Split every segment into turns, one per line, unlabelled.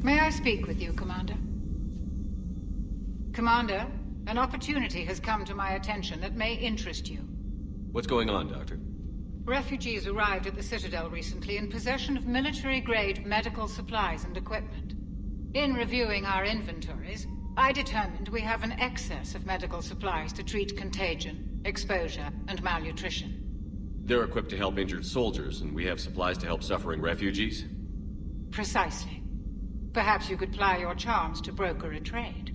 May I speak with you, Commander? Commander, an opportunity has come to my attention that may interest you.
What's going on, Doctor?
Refugees arrived at the Citadel recently in possession of military-grade medical supplies and equipment. In reviewing our inventories, I determined we have an excess of medical supplies to treat contagion, exposure, and malnutrition.
They're equipped to help injured soldiers, and we have supplies to help suffering refugees?
Precisely. Perhaps you could ply your charms to broker a trade.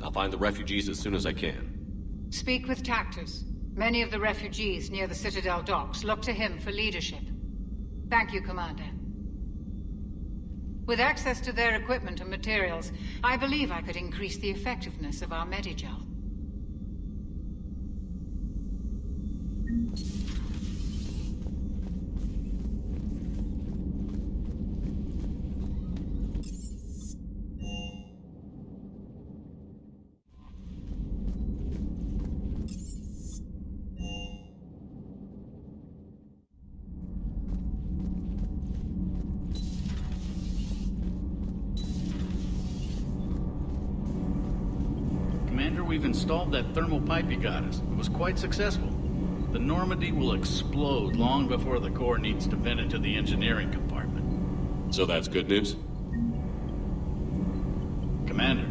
I'll find the refugees as soon as I can.
Speak with Tactus. Many of the refugees near the Citadel docks look to him for leadership. Thank you, Commander. With access to their equipment and materials, I believe I could increase the effectiveness of our Medigel.
We've installed that thermal pipe you got us. It was quite successful. The Normandy will explode long before the core needs to vent into the engineering compartment.
So that's good news?
Commander.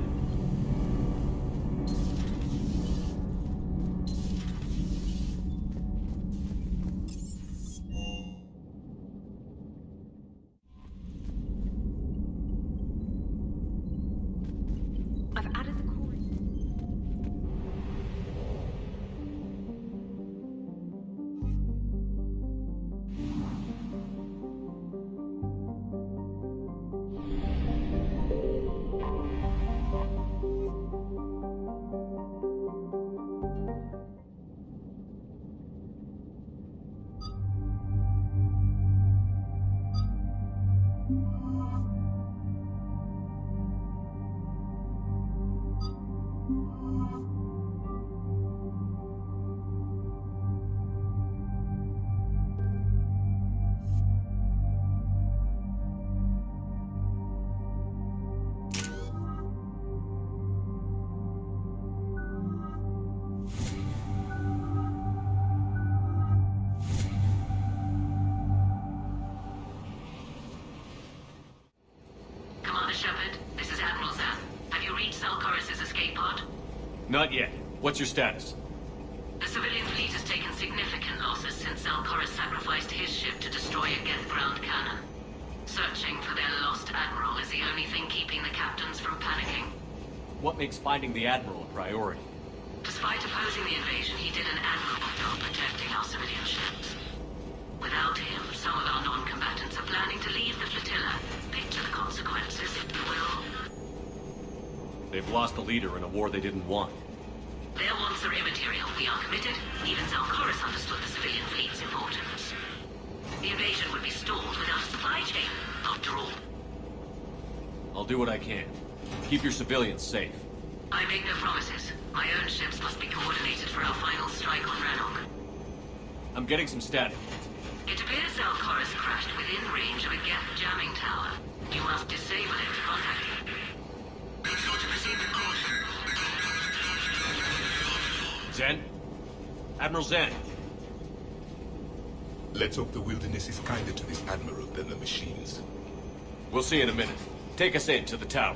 Shepard, this is Admiral Zan. Have you reached Salcoris' escape pod?
Not yet. What's your status?
The civilian fleet has taken significant losses since Salcoris sacrificed his ship to destroy a Geth ground cannon. Searching for their lost admiral is the only thing keeping the captains from panicking.
What makes finding the Admiral a priority?
Despite opposing the invasion, he did an admirable job protecting our civilian ships. Without him, some of our non-combatants are planning to leave the flotilla. Picture the consequences, if you will.
They've lost a leader in a war they didn't want.
Their wants are immaterial. We are committed. Even Salcoris understood the civilian fleet's importance. The invasion would be stalled without a supply chain, after all.
I'll do what I can. Keep your civilians safe.
I make no promises. My own ships must be coordinated for our final strike on Rannoch.
I'm getting some static.
It appears Salcoris crashed within range of a Geth jamming tower. You must disable it to contact it. Be sure to proceed with caution.
Zen? Admiral Zen?
Let's hope the wilderness is kinder to this Admiral than the machines.
We'll see in a minute. Take us in to the tower.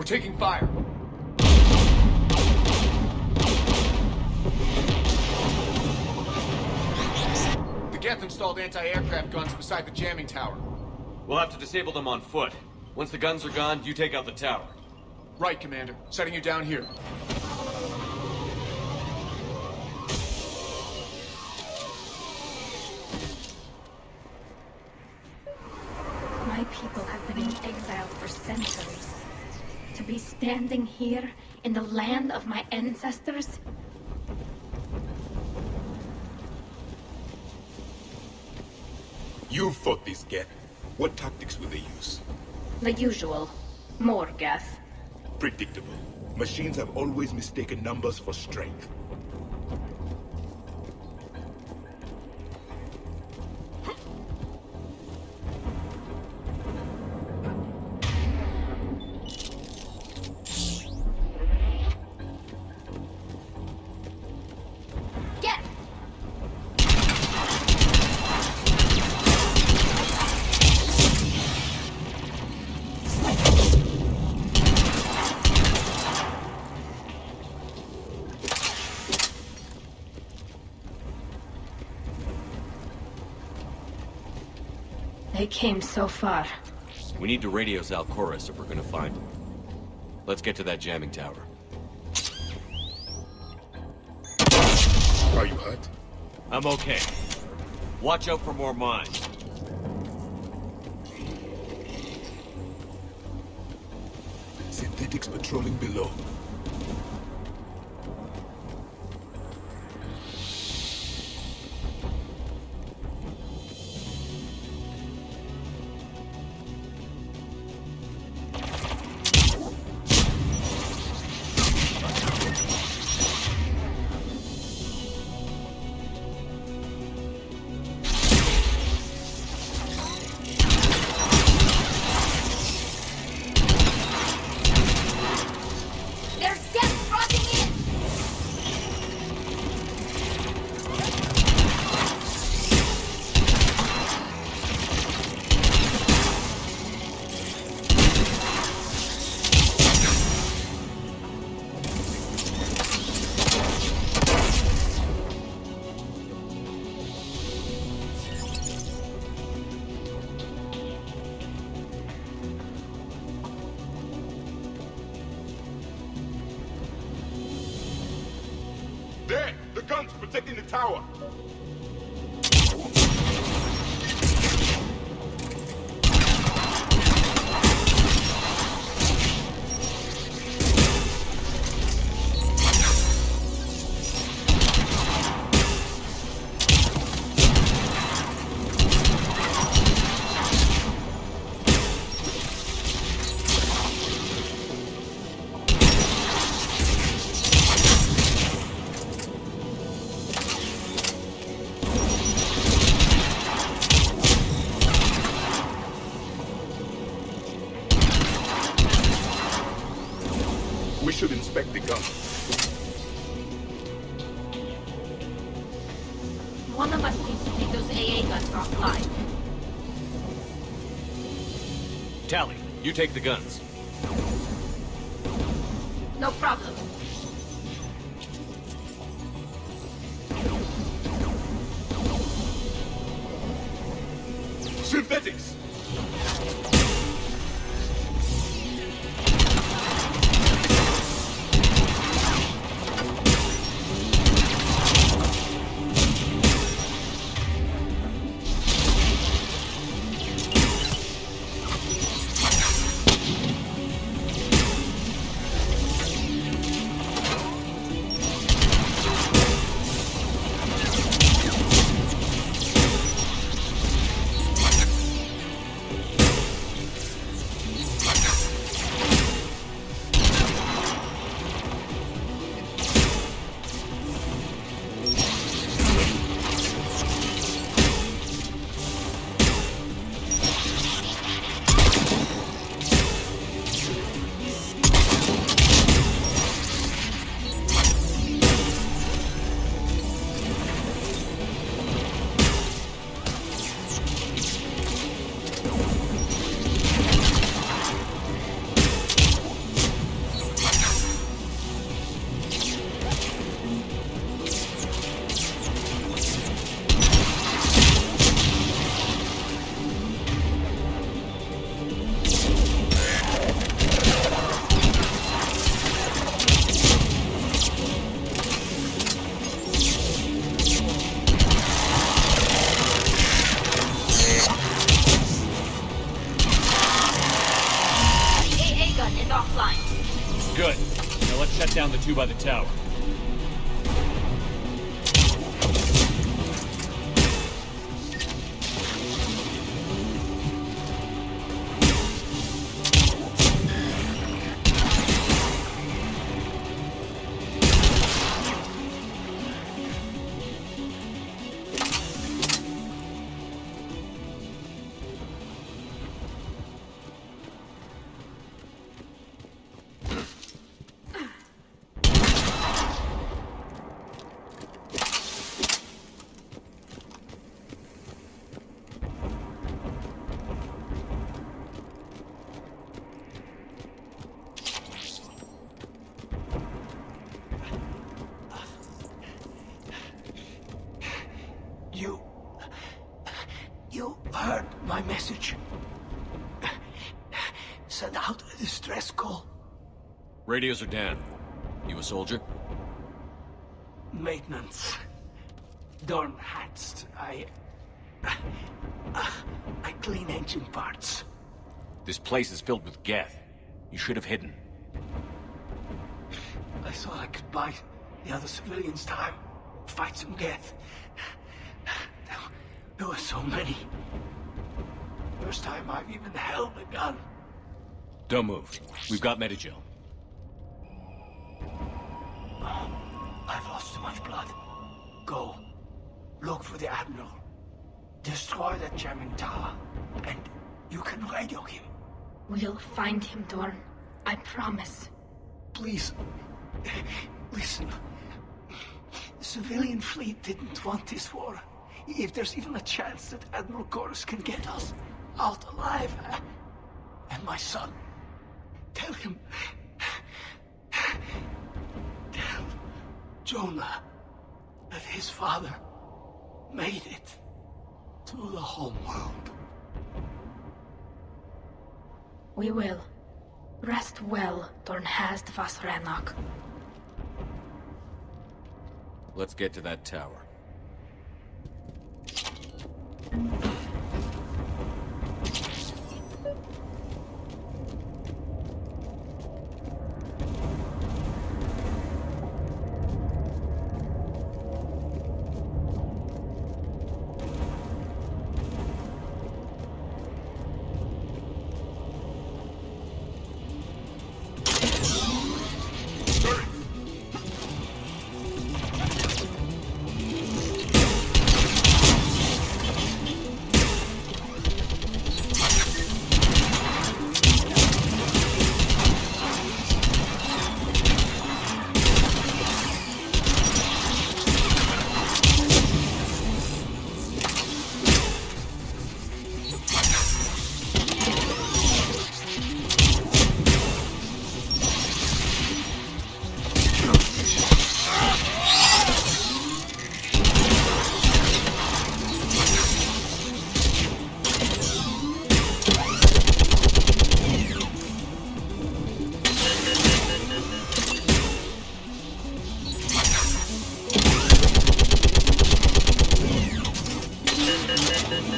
taking fire. The Geth installed anti-aircraft guns beside the jamming tower.
We'll have to disable them on foot. Once the guns are gone, you take out the tower.
Right, Commander. Setting you down here.
My people have been in exile for centuries. To be standing here in the land of my ancestors?
You fought these Geth. What tactics will they use?
The usual. More Geth.
Predictable. Machines have always mistaken numbers for strength.
Get! They came so far.
We need to radio Zalcoris if we're gonna find him. Let's get to that jamming tower.
Are you hurt?
I'm okay. Watch out for more mines.
Synthetics patrolling below.
There's Geth crossing in!
There! The guns protecting the tower! We should inspect the guns.
One of us needs to take those AA guns offline.
Tally, you take the guns.
No problem.
Synthetics!
Good. Now let's shut down the two by the tower.
You heard my message. Send out a distress call.
Radios are down. You a soldier?
Maintenance. Dorn hats. I clean engine parts.
This place is filled with Geth. You should have hidden.
I thought I could buy the other civilians time. Fight some Geth. There were so many. First time I've even held a gun.
Don't move. We've got Medigel.
I've lost too much blood. Go. Look for the Admiral. Destroy that jamming tower. And you can radio him.
We'll find him, Dorn. I promise.
Please. Listen. The civilian fleet didn't want this war. If there's even a chance that Admiral Chorus can get us out alive. And my son. Tell him. Tell Jonah that his father made it to the home world.
We will. Rest well, Dorn Hast Vasranok.
Let's get to that tower.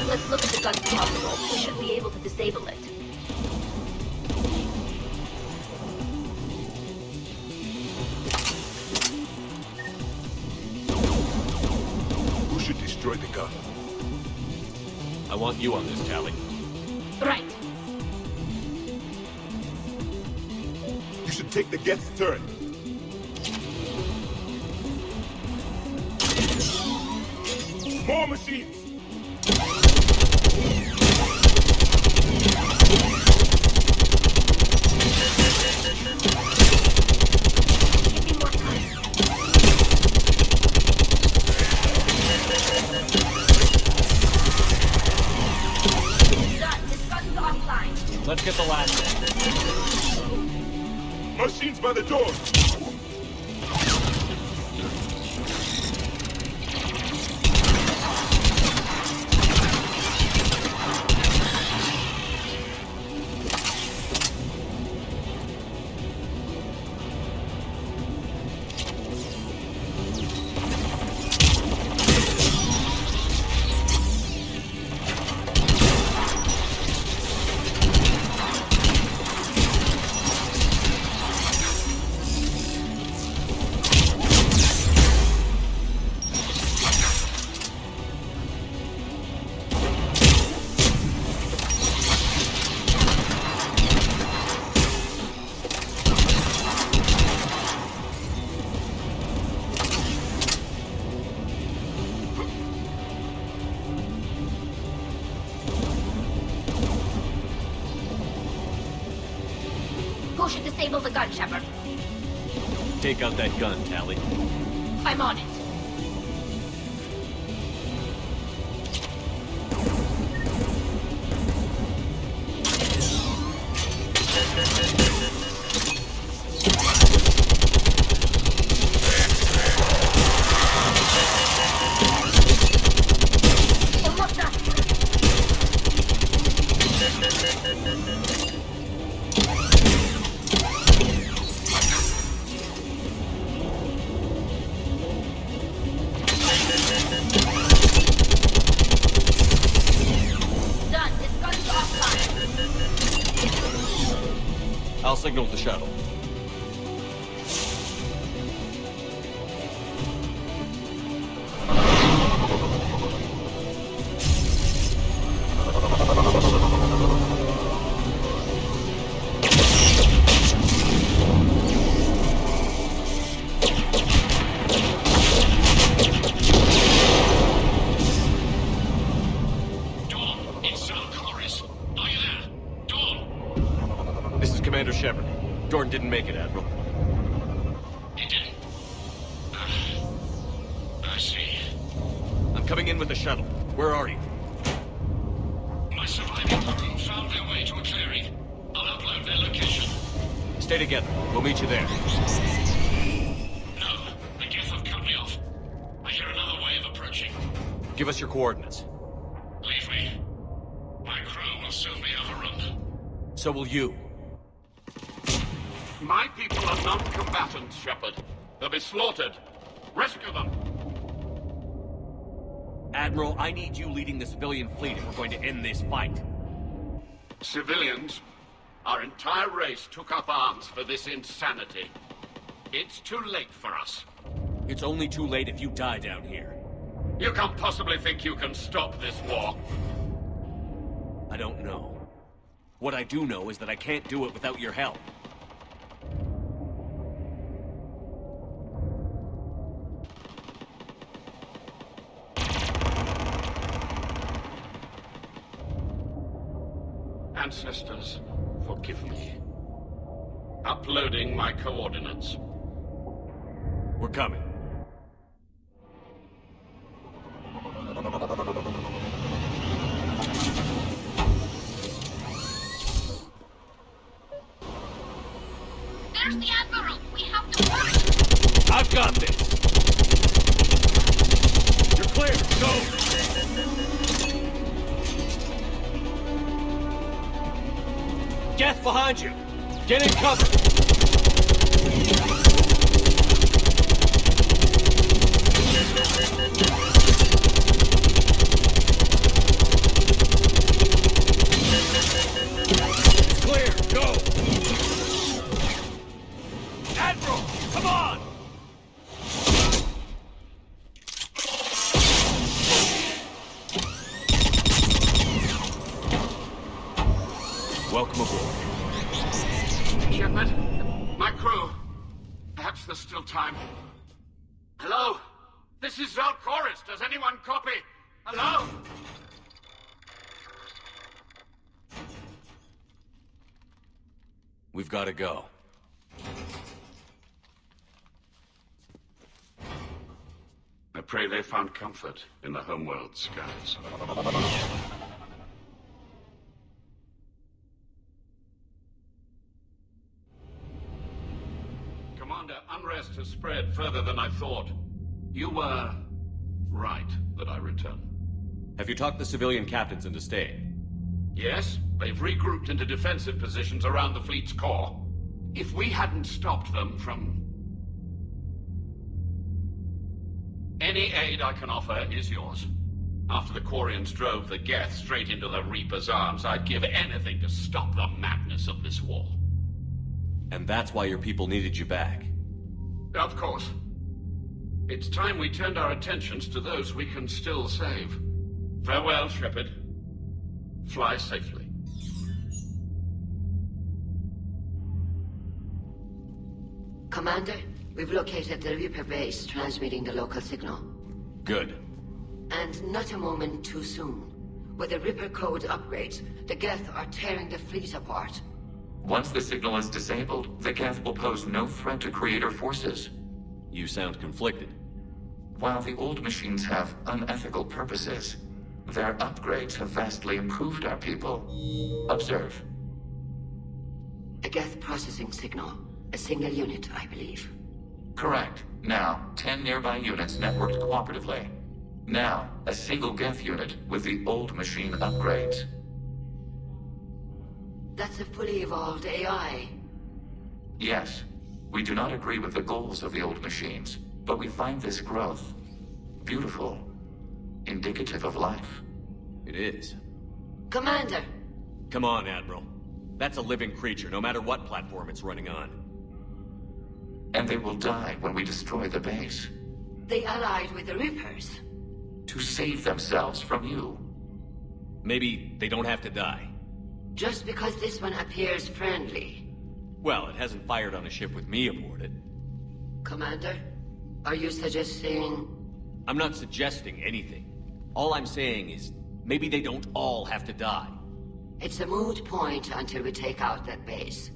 Let's look at the gun's console. We should be able to disable it.
Who should destroy the gun?
I want you on this, Tally.
Right.
You should take the Geth's turret. More machines!
Give me more time. Done. This gun's offline.
Let's get the last one.
Machines by the door!
should disable the gun, Shepard.
Take out that gun, Tally.
I'm on it.
I'll signal the shuttle.
Commander Shepard. Dorn didn't make it, Admiral.
He didn't? I see.
I'm coming in with the shuttle. Where are you?
My surviving crew found their way to a clearing. I'll upload their location.
Stay together. We'll meet you there.
No, the Geth have cut me off. I hear another way of approaching.
Give us your coordinates.
Leave me. My crew will soon be overrun.
So will you.
My people are non-combatants, Shepard. They'll be slaughtered. Rescue them!
Admiral, I need you leading the civilian fleet if we're going to end this fight.
Civilians? Our entire race took up arms for this insanity. It's too late for us.
It's only too late if you die down here.
You can't possibly think you can stop this war.
I don't know. What I do know is that I can't do it without your help.
Ancestors, forgive me. Uploading my coordinates.
We're coming.
There's the Admiral! We have to hurry!
I've got this! You're clear! Go! Geth behind you! Get in cover! It's clear! Go! Admiral! Come on! Welcome aboard.
Shepard, my crew. Perhaps there's still time. Hello? This is Zalcoris. Does anyone copy? Hello?
We've got to go.
I pray they found comfort in the homeworld skies. Commander, unrest has spread further than I thought. You were right that I return.
Have you talked the civilian captains into staying?
Yes, they've regrouped into defensive positions around the fleet's core. If we hadn't stopped them from... Any aid I can offer is yours. After the Quarians drove the Geth straight into the Reaper's arms, I'd give anything to stop the madness of this war.
And that's why your people needed you back.
Of course. It's time we turned our attentions to those we can still save. Farewell, Shepard. Fly safely.
Commander, we've located the Reaper base transmitting the local signal.
Good.
And not a moment too soon. With the Reaper code upgrades, the Geth are tearing the fleet apart.
Once the signal is disabled, the Geth will pose no threat to Creator forces.
You sound conflicted.
While the old machines have unethical purposes, their upgrades have vastly improved our people. Observe.
A Geth processing signal. A single unit, I believe.
Correct. Now, 10 nearby units networked cooperatively. Now, a single Geth unit with the old machine upgrades.
That's a fully evolved AI.
Yes. We do not agree with the goals of the old machines, but we find this growth beautiful, indicative of life.
It is.
Commander!
Come on, Admiral. That's a living creature, no matter what platform it's running on.
And they will die when we destroy the base.
They allied with the Reapers.
To save themselves from you.
Maybe they don't have to die.
Just because this one appears friendly.
Well, it hasn't fired on a ship with me aboard it.
Commander, are you suggesting...
I'm not suggesting anything. All I'm saying is, maybe they don't all have to die.
It's a moot point until we take out that base.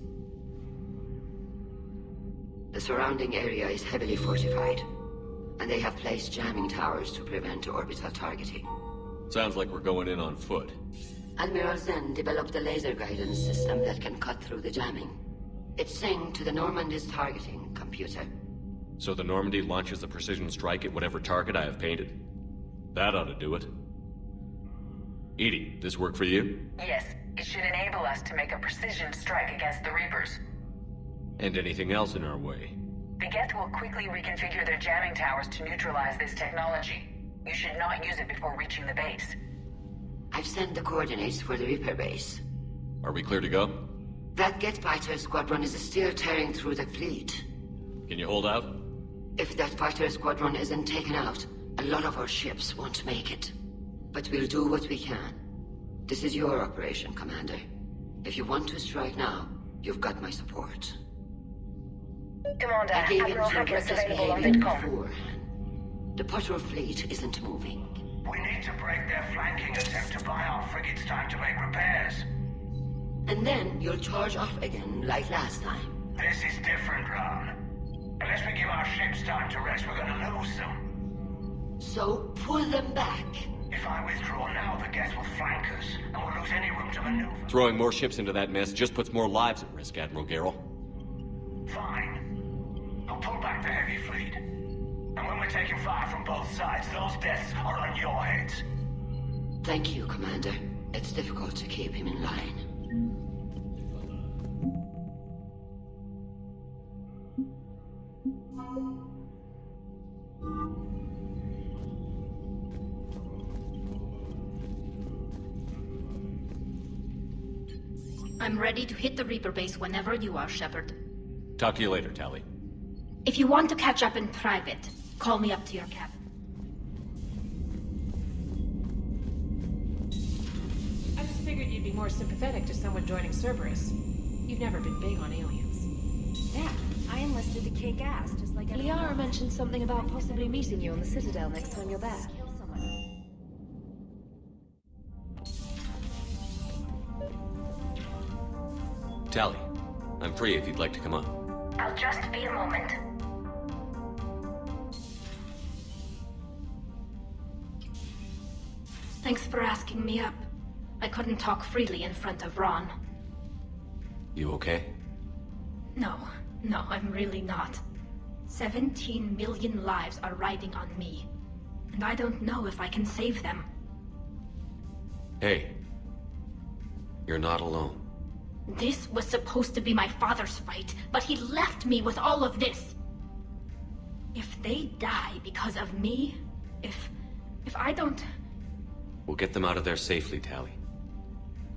The surrounding area is heavily fortified, and they have placed jamming towers to prevent orbital targeting.
Sounds like we're going in on foot.
Admiral Zen developed a laser guidance system that can cut through the jamming. It's synced to the Normandy's targeting computer.
So the Normandy launches a precision strike at whatever target I have painted? That ought to do it. Edie, this work for you?
Yes, it should enable us to make a precision strike against the Reapers.
And anything else in our way?
The Geth will quickly reconfigure their jamming towers to neutralize this technology. You should not use it before reaching the base.
I've sent the coordinates for the Reaper base.
Are we clear to go?
That Geth fighter squadron is still tearing through the fleet.
Can you hold out?
If that fighter squadron isn't taken out, a lot of our ships won't make it. But we'll do what we can. This is your operation, Commander. If you want to strike now, you've got my support.
Commander,
I gave
Admiral
in to
Hackett's
reckless
available on
behavior
VidCom.
beforehand. The patrol fleet isn't moving.
We need to break their flanking attempt to buy our frigates time to make repairs.
And then you'll charge off again, like last time.
This is different, Ron. Unless we give our ships time to rest, we're gonna lose them.
So, pull them back.
If I withdraw now, the Geth will flank us, and we'll lose any room to maneuver.
Throwing more ships into that mess just puts more lives at risk, Admiral Garrel.
Fine. I'll pull back the heavy fleet. And when we're taking fire from both sides, those deaths are on your heads.
Thank you, Commander. It's difficult to keep him in line.
I'm ready to hit the Reaper base whenever you are, Shepard.
Talk to you later, Tally.
If you want to catch up in private, call me up to your cabin.
I just figured you'd be more sympathetic to someone joining Cerberus. You've never been big on aliens.
Yeah, I enlisted to kick ass, just like Liara mentioned something about possibly meeting you on the Citadel next time you're there.
Tally, I'm free if you'd like to come on.
I'll just be a moment.
Thanks for asking me up. I couldn't talk freely in front of Ron.
You okay?
No, I'm really not. 17 million lives are riding on me. And I don't know if I can save them.
Hey. You're not alone.
This was supposed to be my father's fight, but he left me with all of this. If they die because of me, if I don't...
We'll get them out of there safely, Tally.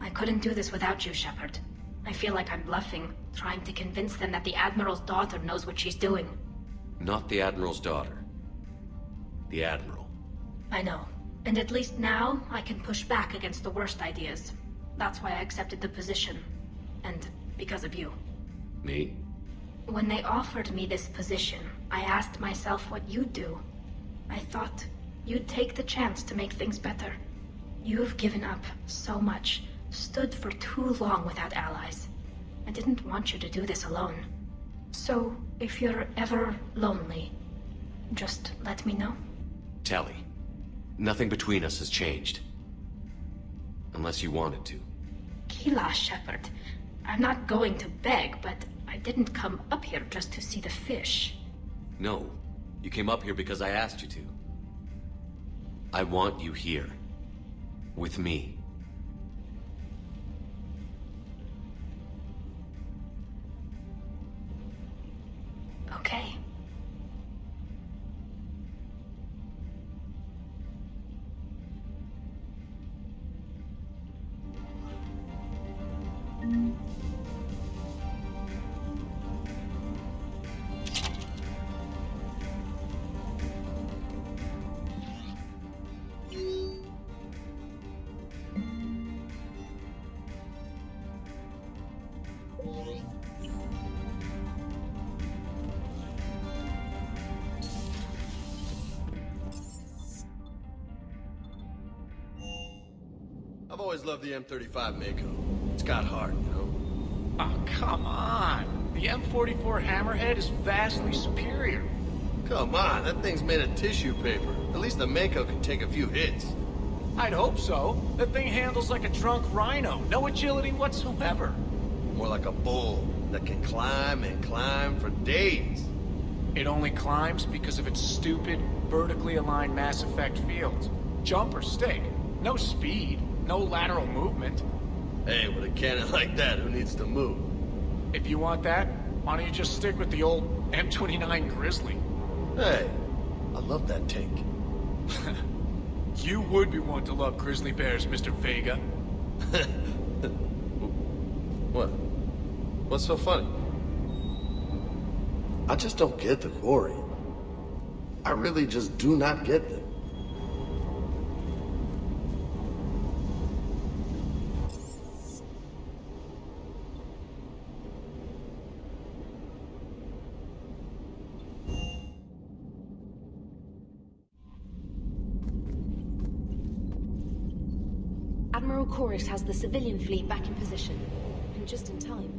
I couldn't do this without you, Shepard. I feel like I'm bluffing, trying to convince them that the Admiral's daughter knows what she's doing.
Not the Admiral's daughter. The Admiral.
I know. And at least now, I can push back against the worst ideas. That's why I accepted the position. And because of you.
Me?
When they offered me this position, I asked myself what you'd do. I thought you'd take the chance to make things better. You've given up so much, stood for too long without allies. I didn't want you to do this alone. So, if you're ever lonely, just let me know.
Tally, nothing between us has changed. Unless you wanted to.
Kila, Shepard. I'm not going to beg, but I didn't come up here just to see the fish.
No, you came up here because I asked you to. I want you here. With me.
Okay.
I've always loved the M35 Mako. It's got heart, you know?
Oh, come on. The M44 Hammerhead is vastly superior.
Come on, that thing's made of tissue paper. At least the Mako can take a few hits.
I'd hope so. That thing handles like a drunk rhino. No agility whatsoever.
More like a bull that can climb and climb for days.
It only climbs because of its stupid, vertically aligned Mass Effect fields. Jump or stick. No speed. No lateral movement.
Hey, with a cannon like that, who needs to move?
If you want that, why don't you just stick with the old M29 Grizzly?
Hey, I love that tank.
You would be one to love grizzly bears, Mr. Vega.
What? What's so funny? I just don't get the glory. I really just do not get them.
Admiral Chorus has the civilian fleet back in position, and just in time.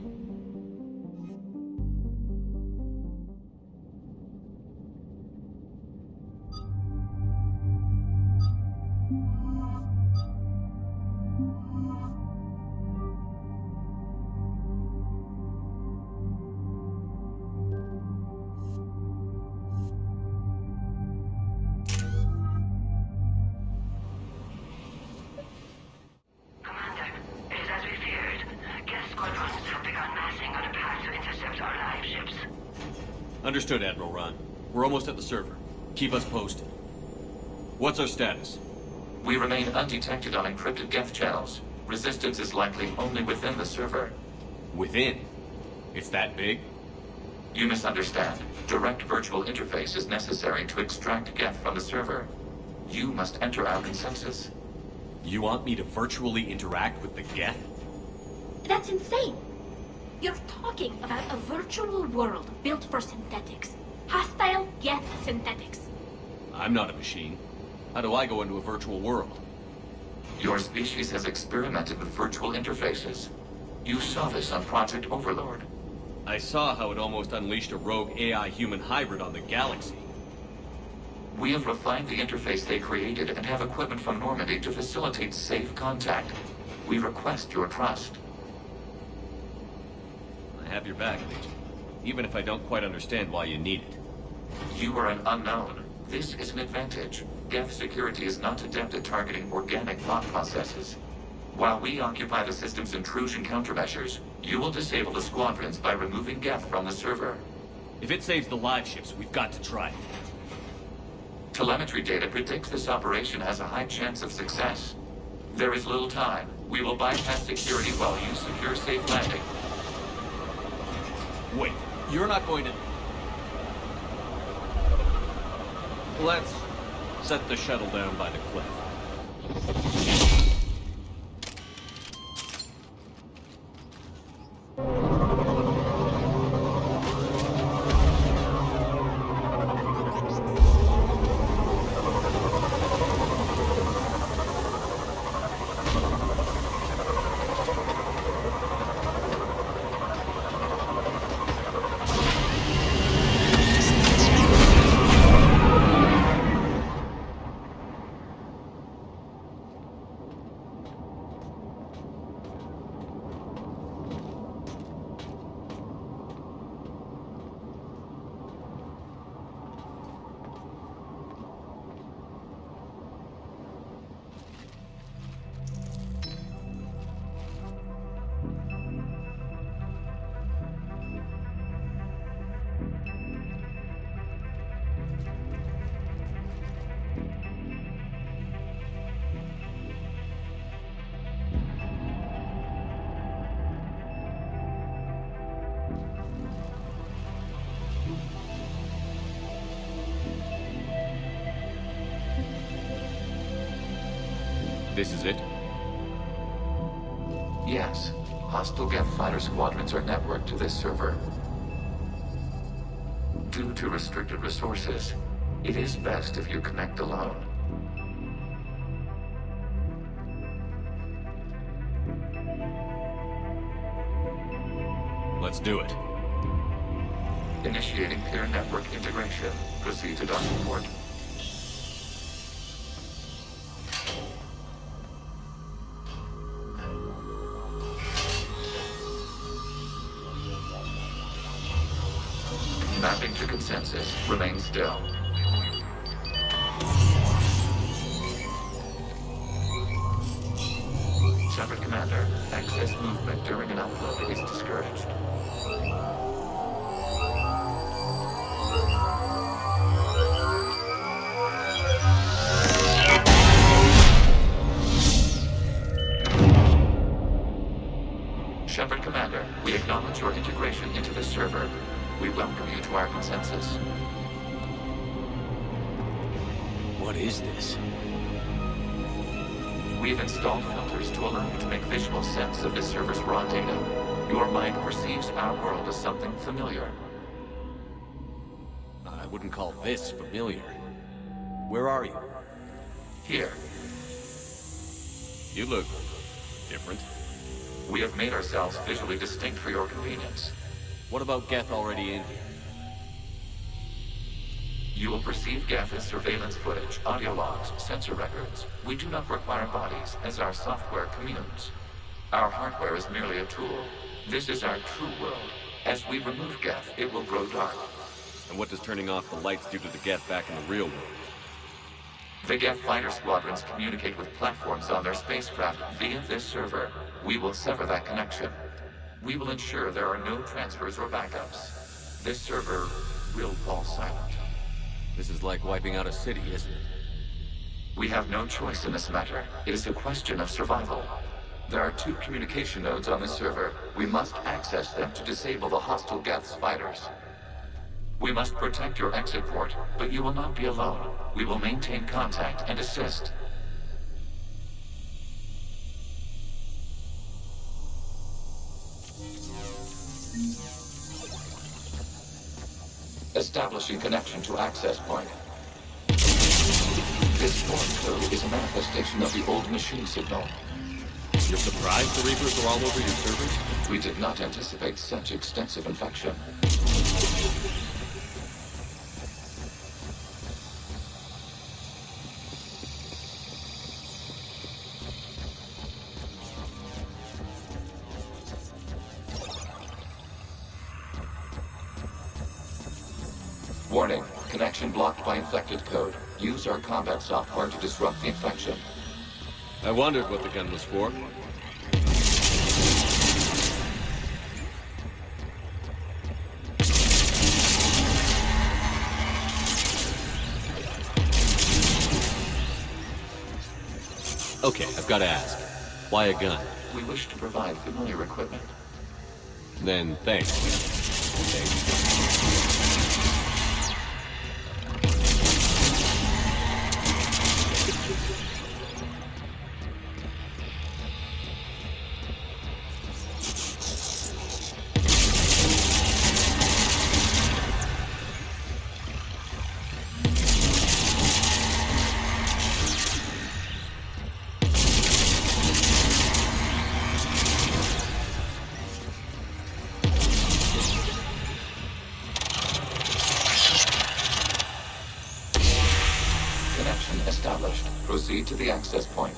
Understood, Admiral Ron. We're almost at the server. Keep us posted. What's our status?
We remain undetected on encrypted Geth channels. Resistance is likely only within the server.
Within? It's that big?
You misunderstand. Direct virtual interface is necessary to extract Geth from the server. You must enter our consensus.
You want me to virtually interact with the Geth?
That's insane! You're talking about a virtual world built for synthetics. Hostile Geth synthetics.
I'm not a machine. How do I go into a virtual world?
Your species has experimented with virtual interfaces. You saw this on Project Overlord.
I saw how it almost unleashed a rogue AI-human hybrid on the galaxy.
We have refined the interface they created and have equipment from Normandy to facilitate safe contact. We request your trust.
I have your back, Legion. Even if I don't quite understand why you need it.
You are an unknown. This is an advantage. Geth security is not adept at targeting organic thought processes. While we occupy the system's intrusion countermeasures, you will disable the squadrons by removing Geth from the server.
If it saves the live ships, we've got to try it.
Telemetry data predicts this operation has a high chance of success. There is little time. We will bypass security while you secure safe landing.
Wait, you're not going to... Let's set the shuttle down by the cliff. This is it?
Yes. Hostile Geth fighter squadrons are networked to this server. Due to restricted resources, it is best if you connect alone.
Let's do it.
Initiating peer network integration. Proceed to docking port. Mapping to consensus. Remain still. Shepard Commander, excess movement during an upload is discouraged. Shepard Commander, we acknowledge your integration into the server. We welcome you to our consensus.
What is this?
We've installed filters to allow you to make visual sense of this server's raw data. Your mind perceives our world as something familiar.
I wouldn't call this familiar. Where are you?
Here.
You look different.
We have made ourselves visually distinct for your convenience.
What about Geth already in here?
You will perceive Geth as surveillance footage, audio logs, sensor records. We do not require bodies, as our software communes. Our hardware is merely a tool. This is our true world. As we remove Geth, it will grow dark.
And what does turning off the lights do to the Geth back in the real world?
The Geth fighter squadrons communicate with platforms on their spacecraft via this server. We will sever that connection. We will ensure there are no transfers or backups. This server will fall silent.
This is like wiping out a city, isn't it?
We have no choice in this matter. It is a question of survival. There are 2 communication nodes on this server. We must access them to disable the hostile Geth's fighters. We must protect your exit port, but you will not be alone. We will maintain contact and assist. Establishing connection to access point. This foreign code is a manifestation of the old machine signal.
You're surprised the Reapers are all over your servers?
We did not anticipate such extensive infection. Warning, connection blocked by infected code. Use our combat software to disrupt the infection.
I wondered what the gun was for. Okay, I've got to ask. Why a gun?
We wish to provide familiar equipment.
Then, thanks.
Established. Proceed to the access point.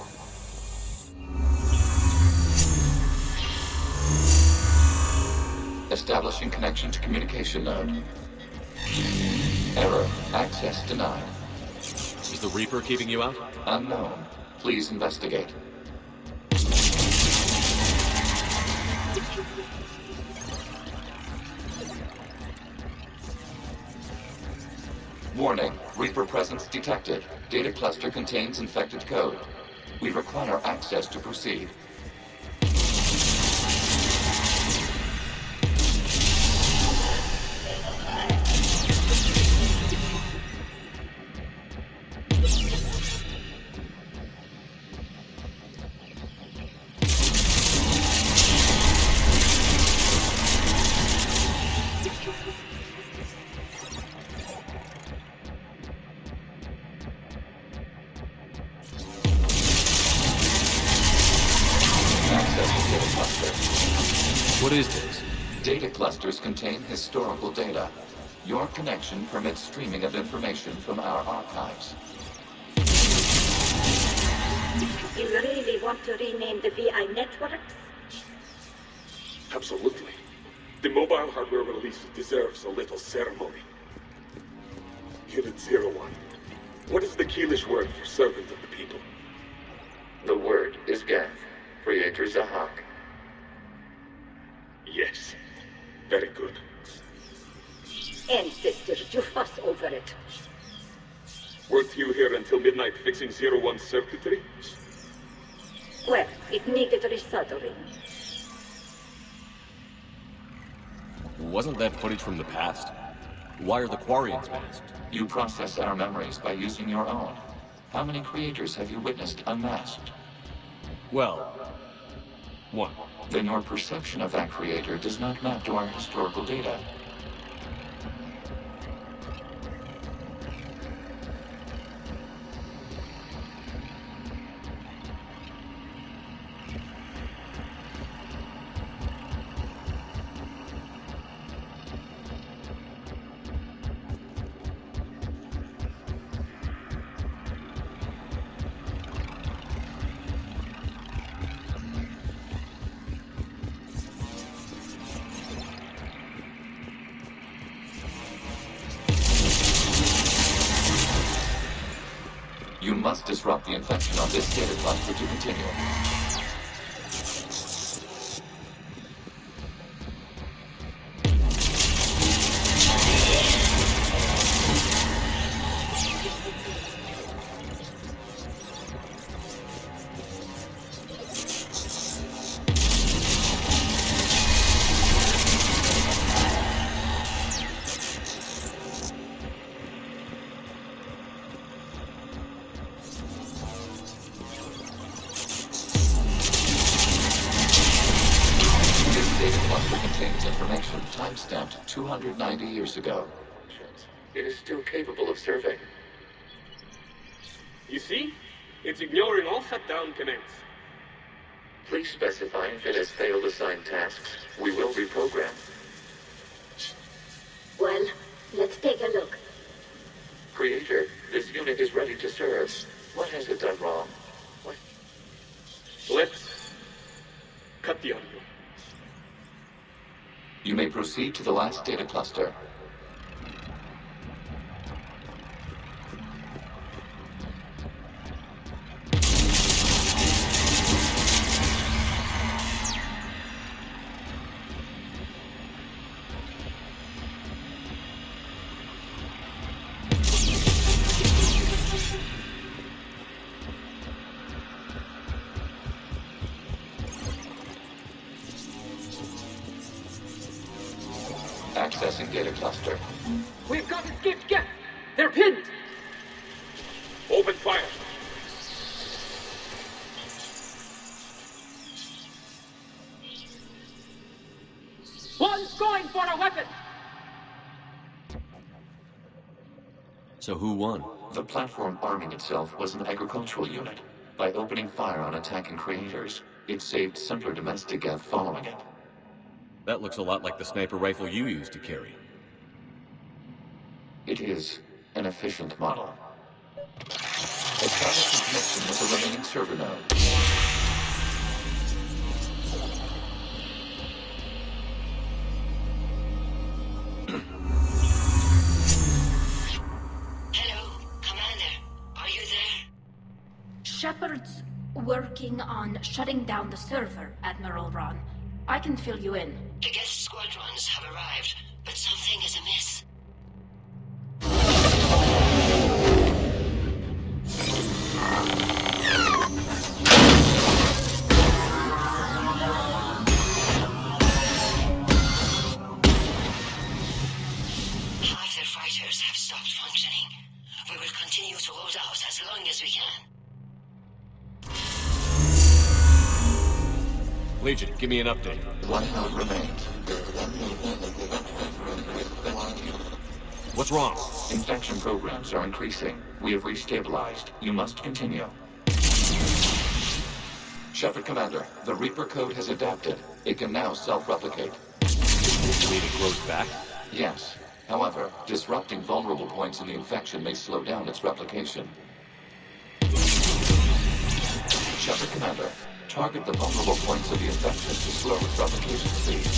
Establishing connection to communication node. Error. Access denied.
Is the Reaper keeping you out?
Unknown. Please investigate. Warning. Reaper presence detected. Data cluster contains infected code. We require access to proceed.
What is this?
Data clusters contain historical data. Your connection permits streaming of information from our archives.
You really want to rename the VI networks?
Absolutely. The mobile hardware release deserves a little ceremony. Unit 01. What is the Keelish word for servant of the people?
The word is Geth, Creator Zahak.
Yes. Very good.
Ancestors, you fuss over it.
Weren't you here until midnight fixing 01's circuitry?
Well, it needed resoldering.
Wasn't that footage from the past? Why are the Quarians masked?
You process our memories by using your own. How many creators have you witnessed unmasked?
Well, one.
Then your perception of that creator does not map to our historical data. You must disrupt the infection on this data cluster to continue. Timestamped 290 years ago. It is still capable of serving.
You see? It's ignoring all shutdown commands.
Please specify if it has failed assigned tasks. We will reprogram.
Well, let's take a look.
Creator, this unit is ready to serve. What has it done wrong? What?
Let's cut the audio.
You may proceed to the last data cluster. Accessing data cluster.
We've got escaped Geth! They're pinned!
Open fire!
One's going for a weapon!
So who won?
The platform arming itself was an agricultural unit. By opening fire on attacking creators, it saved simpler domestic Geth following it.
That looks a lot like the sniper rifle you used to carry.
It is an efficient model. Establish a connection with the remaining server node.
Hello, Commander. Are you there?
Shepard's working on shutting down the server, Admiral Ron. I can fill you in.
The Geth squadrons have arrived, but something is amiss. Half their fighters have stopped functioning. We will continue to hold out as long as we can.
Legion, give me an update.
One node remains.
What's wrong?
Infection programs are increasing. We have restabilized. You must continue. Shepard Commander, the Reaper code has adapted. It can now self-replicate.
You mean it grows back?
Yes. However, disrupting vulnerable points in the infection may slow down its replication. Shepard Commander, target the vulnerable points of the infection to slow its replication speed.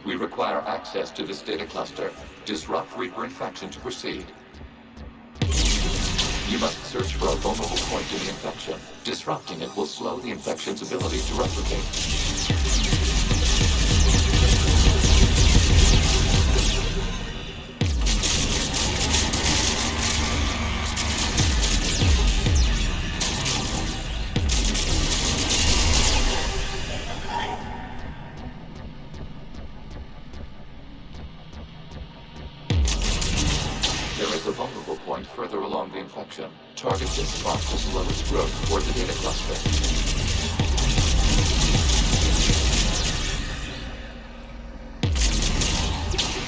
We require access to this data cluster. Disrupt Reaper infection to proceed. You must search for a vulnerable point in the infection. Disrupting it will slow the infection's ability to replicate. Further along the infection. Target this spot to slow its growth toward the data cluster.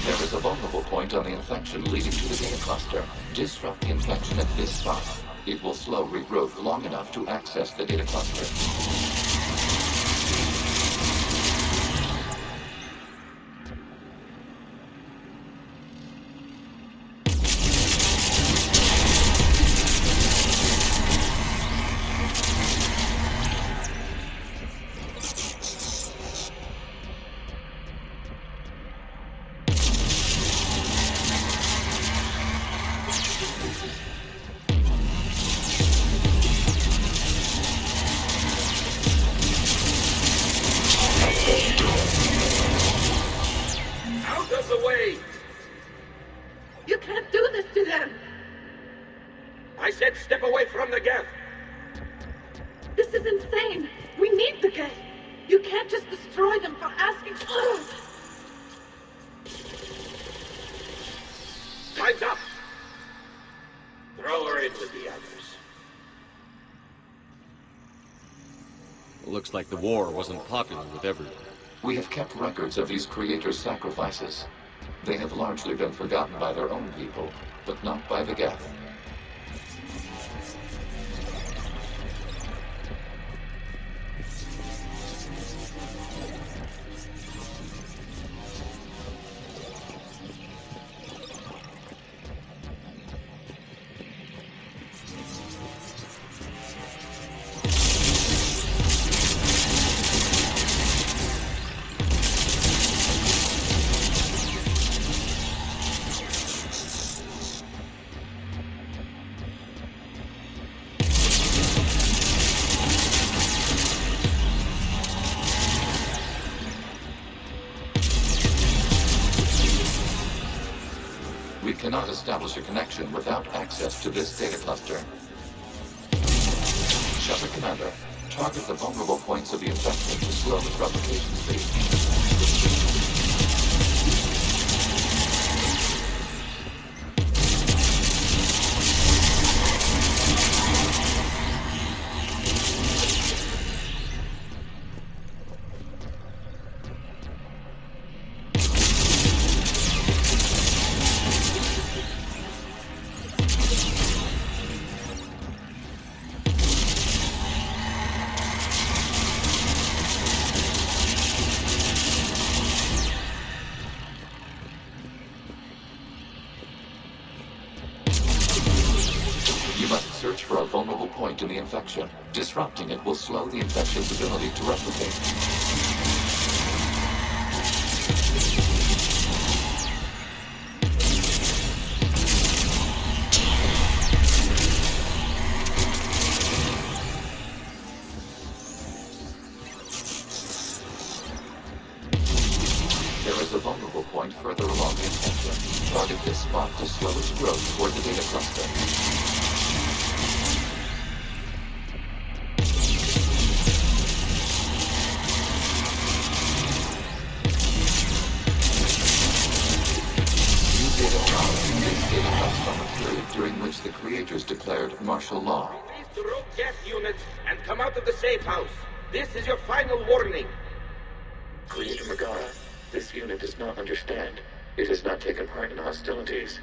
There is a vulnerable point on the infection leading to the data cluster. Disrupt the infection at this spot. It will slow regrowth long enough to access the data cluster.
You can't do this to them!
I said step away from the gap!
This is insane! We need the gate! You can't just destroy them for asking...
Time's up! Throw her in with the others.
Looks like the war wasn't popular with everyone.
We have kept records of these creators' sacrifices. They have largely been forgotten by their own people, but not by the Geth. We cannot establish a connection without access to this data cluster. Shepard Commander, target the vulnerable points of the infection to slow the replication speed. Search for a vulnerable point in the infection. Disrupting it will slow the infection's ability to replicate. vulnerable point further along the extension. Target this spot to slow its growth toward the data cluster. During which the creators declared martial law.
Release the rogue gas units and come out of the safe house. This is your final warning.
Creator Megara, this unit does not understand. It has not taken part in hostilities.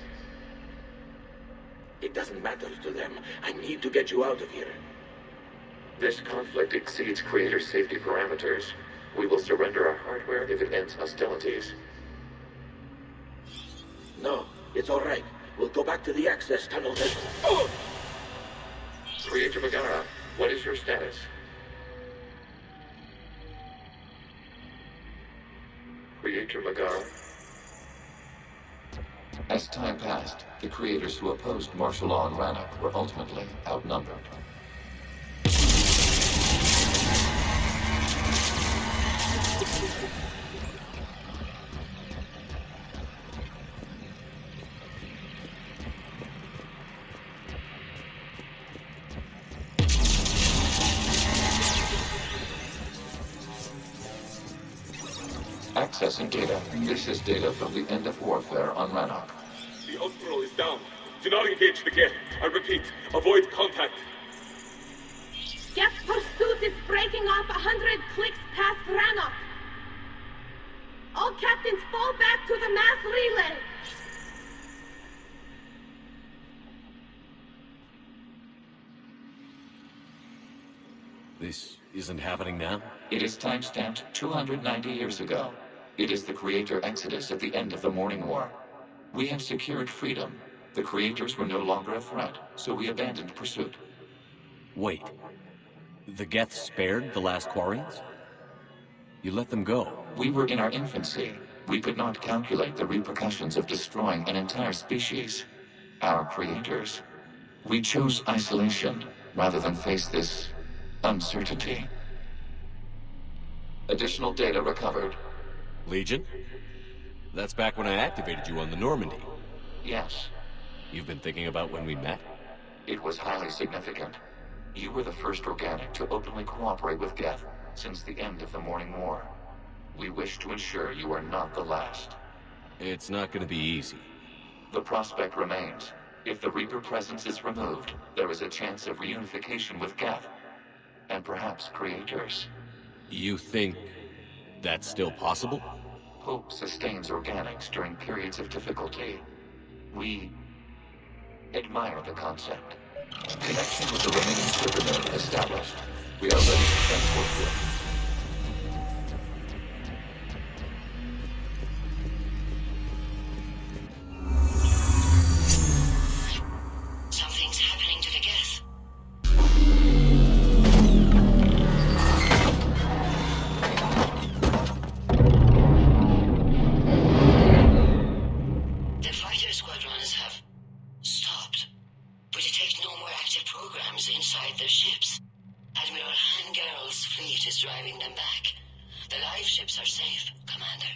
It doesn't matter to them. I need to get you out of here.
This conflict exceeds Creator's safety parameters. We will surrender our hardware if it ends hostilities.
No, it's all right. We'll go back to the access tunnel then. Oh!
Creator Megara, what is your status? Creator Megara. As time passed, the creators who opposed martial law in Rannoch were ultimately outnumbered. Accessing data. This is data from the end of warfare on Rannoch.
The Outro is down. Do not engage the Geth. I repeat, avoid contact.
Geth pursuit is breaking off 100 clicks past Rannoch. All captains fall back to the mass relay.
This isn't happening now?
It is timestamped 290 years ago. It is the Creator Exodus at the end of the Morning War. We have secured freedom. The Creators were no longer a threat, so we abandoned pursuit.
Wait. The Geth spared the last Quarians? You let them go.
We were in our infancy. We could not calculate the repercussions of destroying an entire species. Our creators. We chose isolation rather than face this uncertainty. Additional data recovered.
Legion? That's back when I activated you on the Normandy.
Yes.
You've been thinking about when we met?
It was highly significant. You were the first organic to openly cooperate with Geth since the end of the Morning War. We wish to ensure you are not the last.
It's not going to be easy.
The prospect remains. If the Reaper presence is removed, there is a chance of reunification with Geth. And perhaps creators.
You think that's still possible?
Hope sustains organics during periods of difficulty. We admire the concept. Connection with the remaining server node established. We are ready to transport you.
Something's happening to the Geth. The fighter squadrons have stopped. We detect no more active programs inside their ships. Admiral Hangarl's fleet is driving them back. The live ships are safe, Commander.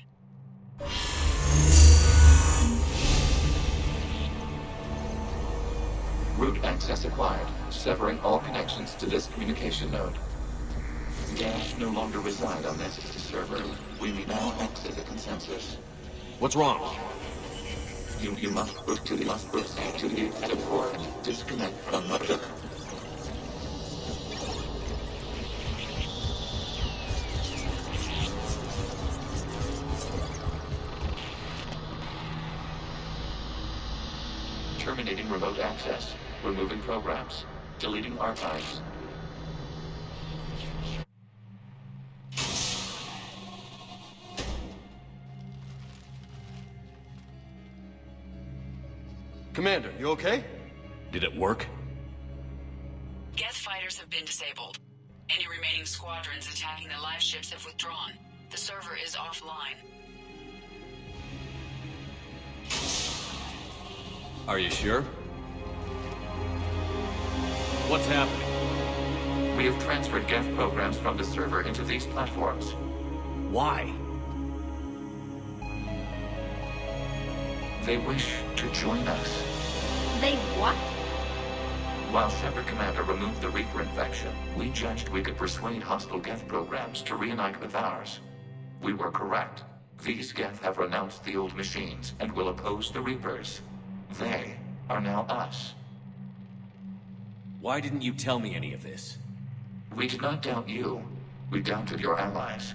Route access acquired, severing all connections to this communication node. Geth no longer reside on this server. We may now exit the consensus.
What's wrong?
You must proceed to the exit port. Disconnect from the ship. Terminating remote access. Removing programs. Deleting archives.
Commander, you okay?
Did it work?
Geth fighters have been disabled. Any remaining squadrons attacking the live ships have withdrawn. The server is offline.
Are you sure? What's happening?
We have transferred Geth programs from the server into these platforms.
Why?
They wish to join us.
They what?
While Shepard Commander removed the Reaper infection, we judged we could persuade hostile Geth programs to reunite with ours. We were correct. These Geth have renounced the old machines and will oppose the Reapers. They are now us.
Why didn't you tell me any of this?
We did not doubt you. We doubted your allies.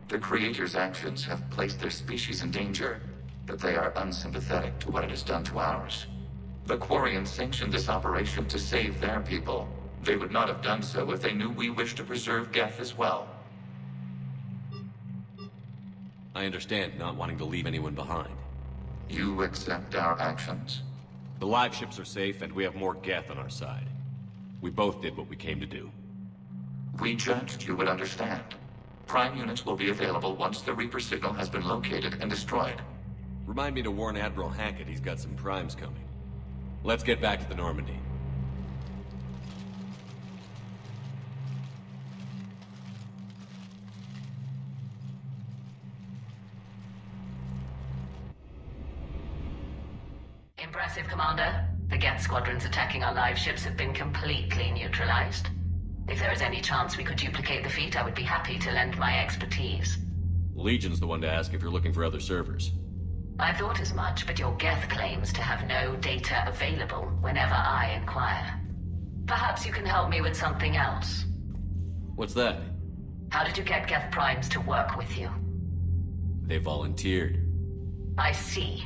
The Creator's actions have placed their species in danger, but they are unsympathetic to what it has done to ours. The Quarians sanctioned this operation to save their people. They would not have done so if they knew we wished to preserve Geth as well.
I understand not wanting to leave anyone behind.
You accept our actions?
The live ships are safe, and we have more Geth on our side. We both did what we came to do.
We judged you would understand. Prime units will be available once the Reaper signal has been located and destroyed.
Remind me to warn Admiral Hackett he's got some primes coming. Let's get back to the Normandy.
Impressive, Commander. The Geth squadrons attacking our live ships have been completely neutralized. If there is any chance we could duplicate the feat, I would be happy to lend my expertise.
Legion's the one to ask if you're looking for other servers.
I thought as much, but your Geth claims to have no data available whenever I inquire. Perhaps you can help me with something else.
What's that?
How did you get Geth primes to work with you?
They volunteered.
I see.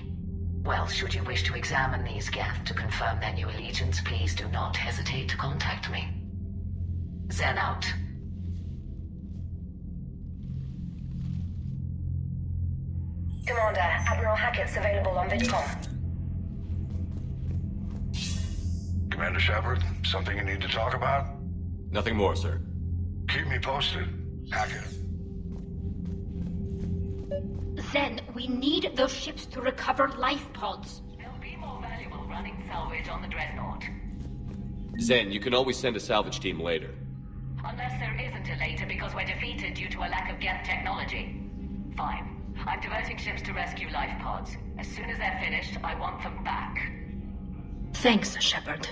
Well, should you wish to examine these Geth to confirm their new allegiance, please do not hesitate to contact me. Zen out.
Commander, Admiral Hackett's available on VidCom.
Commander Shepard, something you need to talk about?
Nothing more, sir.
Keep me posted. Hackett.
Zen, we need those ships to recover life pods.
They'll be more valuable running salvage on the Dreadnought.
Zen, you can always send a salvage team later.
Unless there isn't a later because we're defeated due to a lack of Geth technology. Fine. I'm diverting ships to rescue life pods. As soon as they're finished, I want them back.
Thanks, Shepard.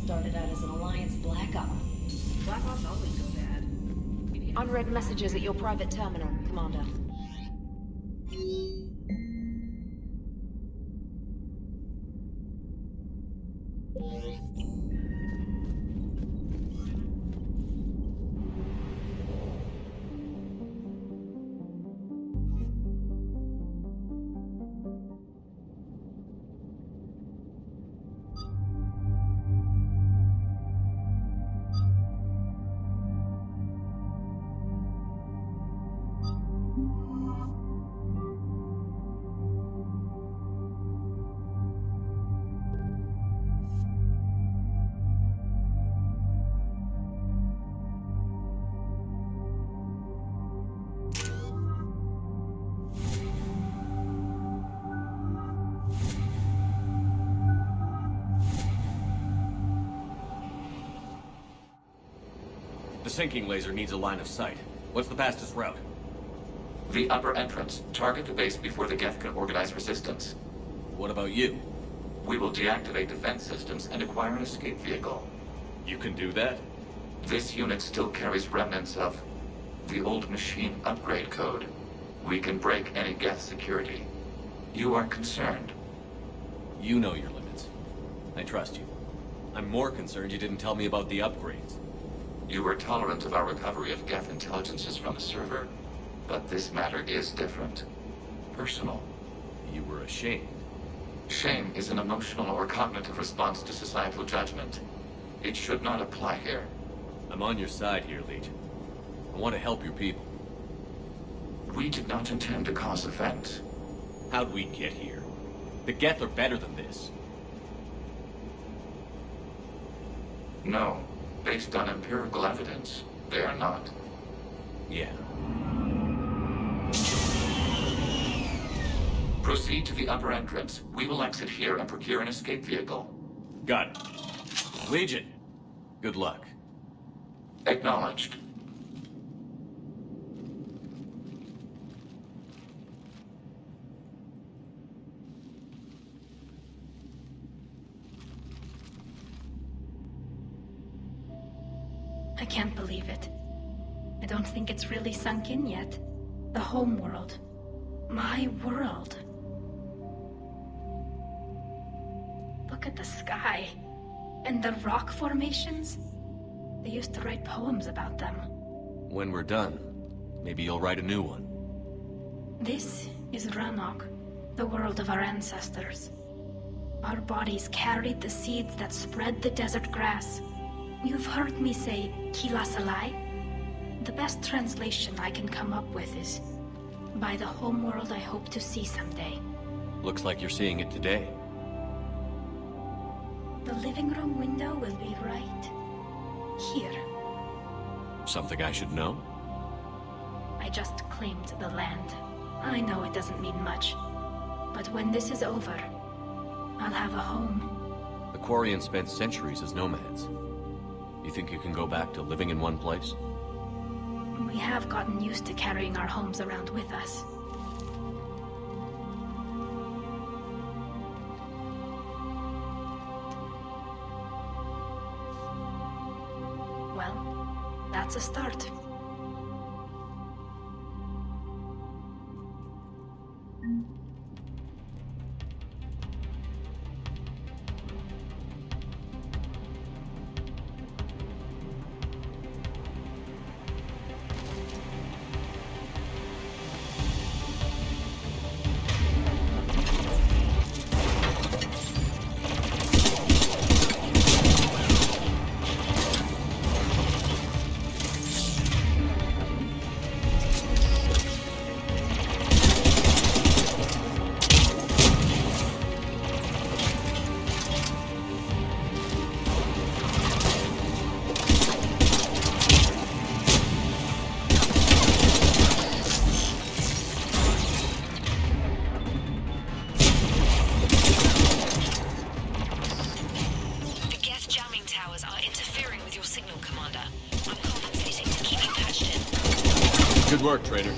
Started out as an Alliance Black Op.
Black Ops always go bad.
Unread messages at your private terminal, Commander.
The sinking laser needs a line of sight. What's the fastest route?
The upper entrance. Target the base before the Geth can organize resistance.
What about you?
We will deactivate defense systems and acquire an escape vehicle.
You can do that?
This unit still carries remnants of the old machine upgrade code. We can break any Geth security. You are concerned.
You know your limits. I trust you. I'm more concerned you didn't tell me about the upgrades.
You were tolerant of our recovery of Geth intelligences from the server, but this matter is different. Personal.
You were ashamed.
Shame is an emotional or cognitive response to societal judgment. It should not apply here.
I'm on your side here, Legion. I want to help your people.
We did not intend to cause offense.
How'd we get here?
The Geth are better than this.
No. Based on empirical evidence, they are not.
Yeah.
Proceed to the upper entrance. We will exit here and procure an escape vehicle.
Got it. Legion, good luck.
Acknowledged.
I can't believe it. I don't think it's really sunk in yet. The home world. My world. Look at the sky. And the rock formations. They used to write poems about them.
When we're done, maybe you'll write a new one.
This is Ranok, the world of our ancestors. Our bodies carried the seeds that spread the desert grass. You've heard me say, Kila Salai? The best translation I can come up with is, by the homeworld I hope to see someday.
Looks like you're seeing it today.
The living room window will be right here.
Something I should know?
I just claimed the land. I know it doesn't mean much, but when this is over, I'll have a home.
The Quarians spent centuries as nomads. You think you can go back to living in one place?
We have gotten used to carrying our homes around with us. Well, that's a start.
Good work, Trader.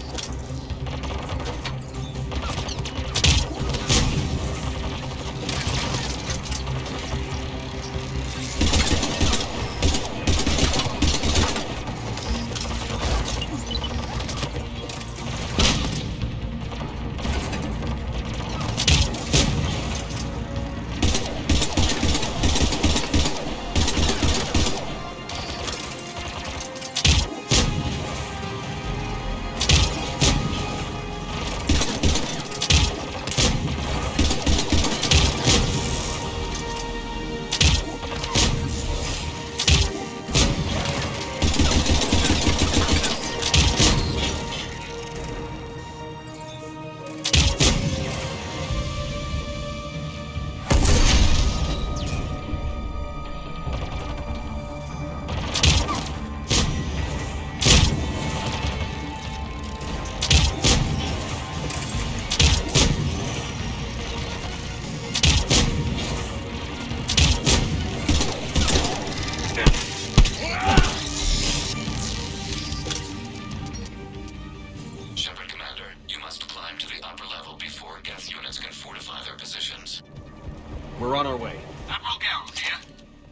We're on our way.
Admiral Geralt here.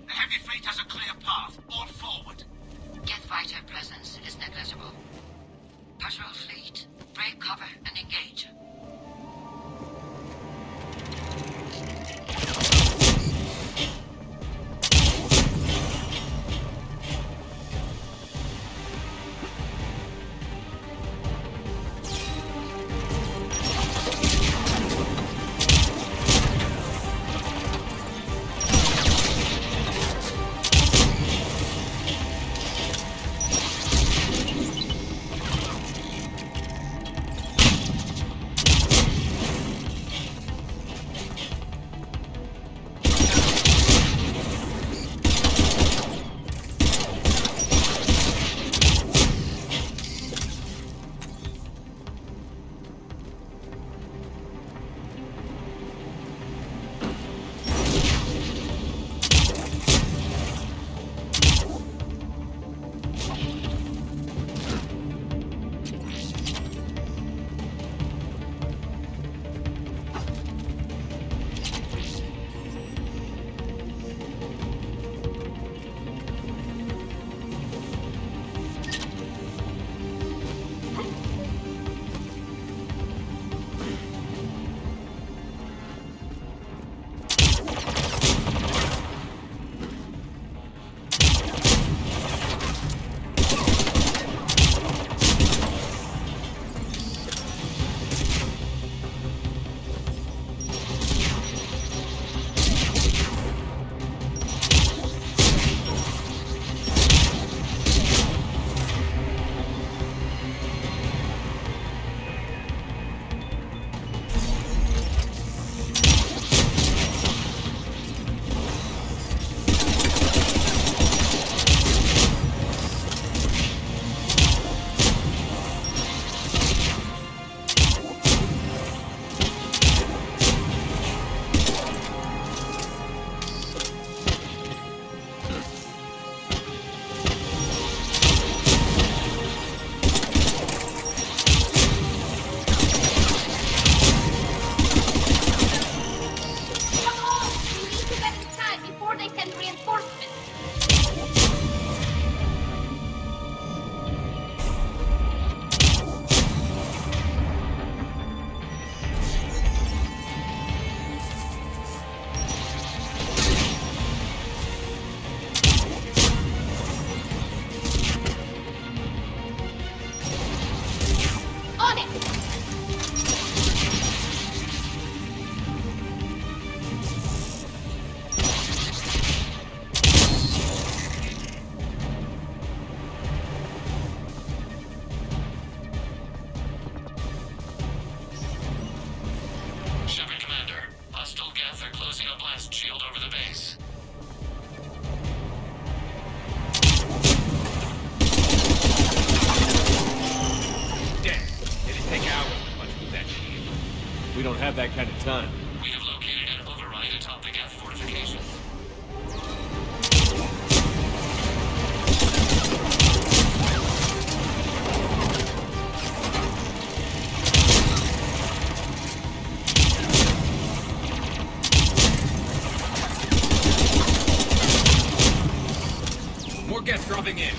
The heavy fleet has a clear path. All forward.
Geth fighter presence is negligible. Patrol fleet, break cover and engage.
have that kind of time.
We have located an override atop the Geth fortifications.
More Geth dropping in.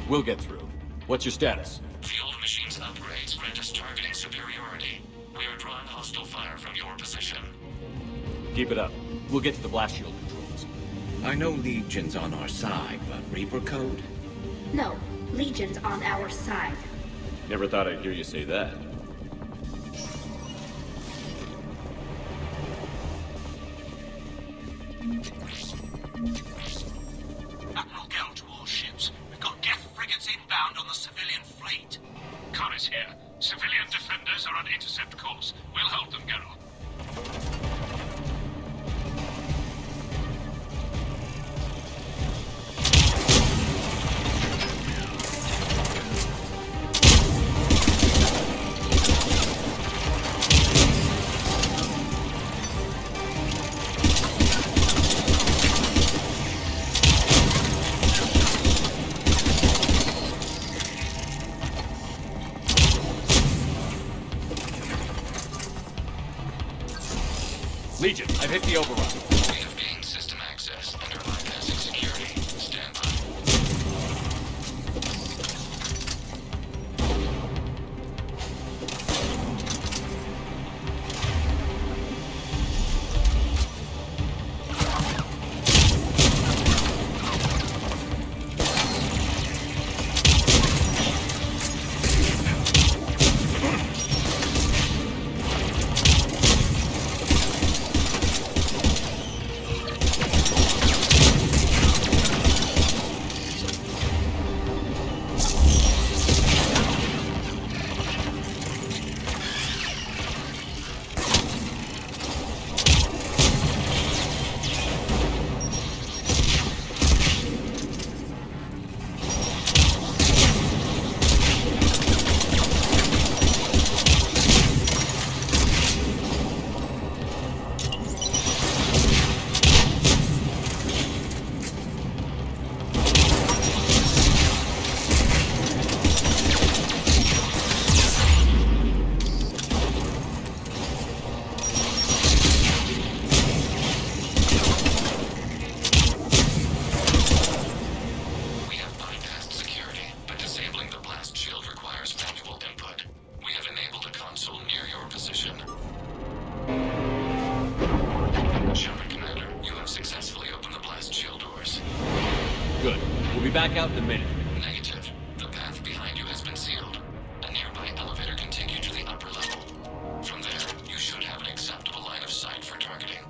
We'll get through. What's your status?
The old machine's upgrades grant us targeting superiority. We are drawing hostile fire from your position.
Keep it up. We'll get to the blast shield controls.
I know Legion's on our side, but Reaper code?
No, Legion's on our side.
Never thought I'd hear you say that.
Admiral Gell to all ships. We've got Geth frigates inbound on the civilian fleet.
Khan is here. Civilian defenders are on intercept course. We'll hold them, Geralt.
back out in a minute.
Negative. The path behind you has been sealed. A nearby elevator can take you to the upper level. From there, you should have an acceptable line of sight for targeting.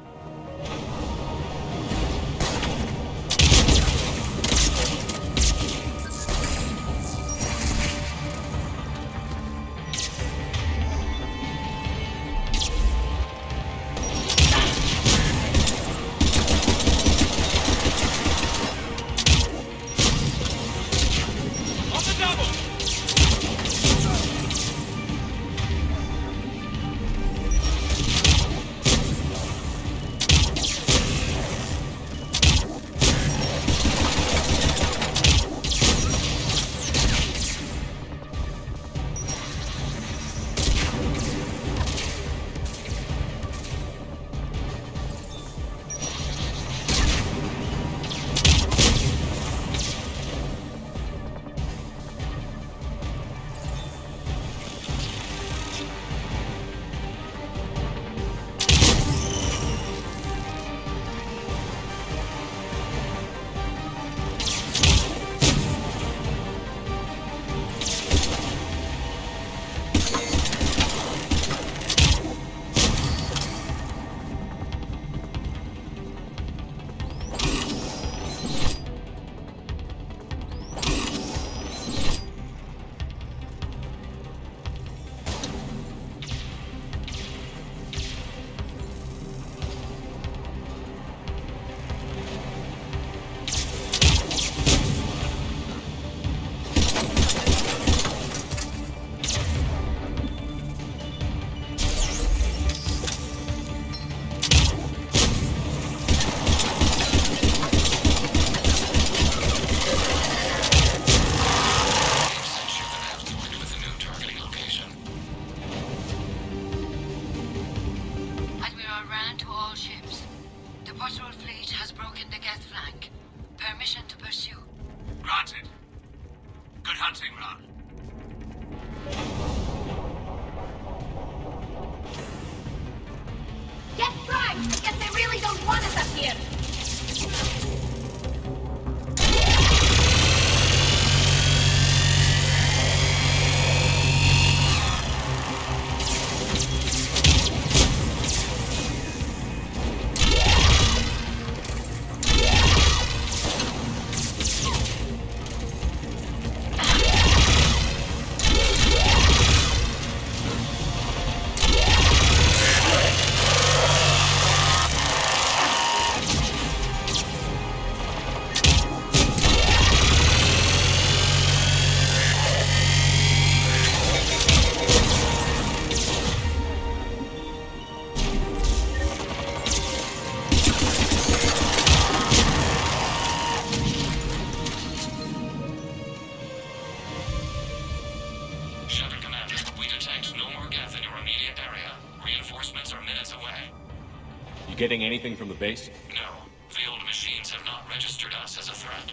You getting anything from the base?
No. The old machines have not registered us as a threat.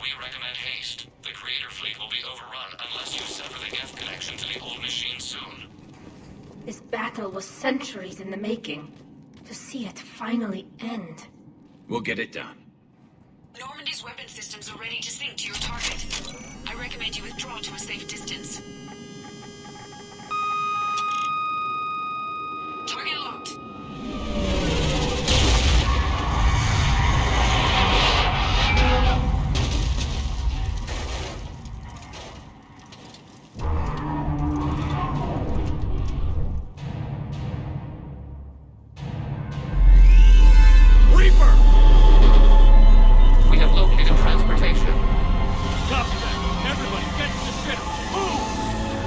We recommend haste. The Creator fleet will be overrun unless you sever the Geth connection to the old machine soon.
This battle was centuries in the making. To see it finally end.
We'll get it done.
Normandy's weapon systems are ready to sync to your target. I recommend you withdraw to a safe distance. Target locked.
We have located transportation.
Copy that. Everybody, get to the ship. Move!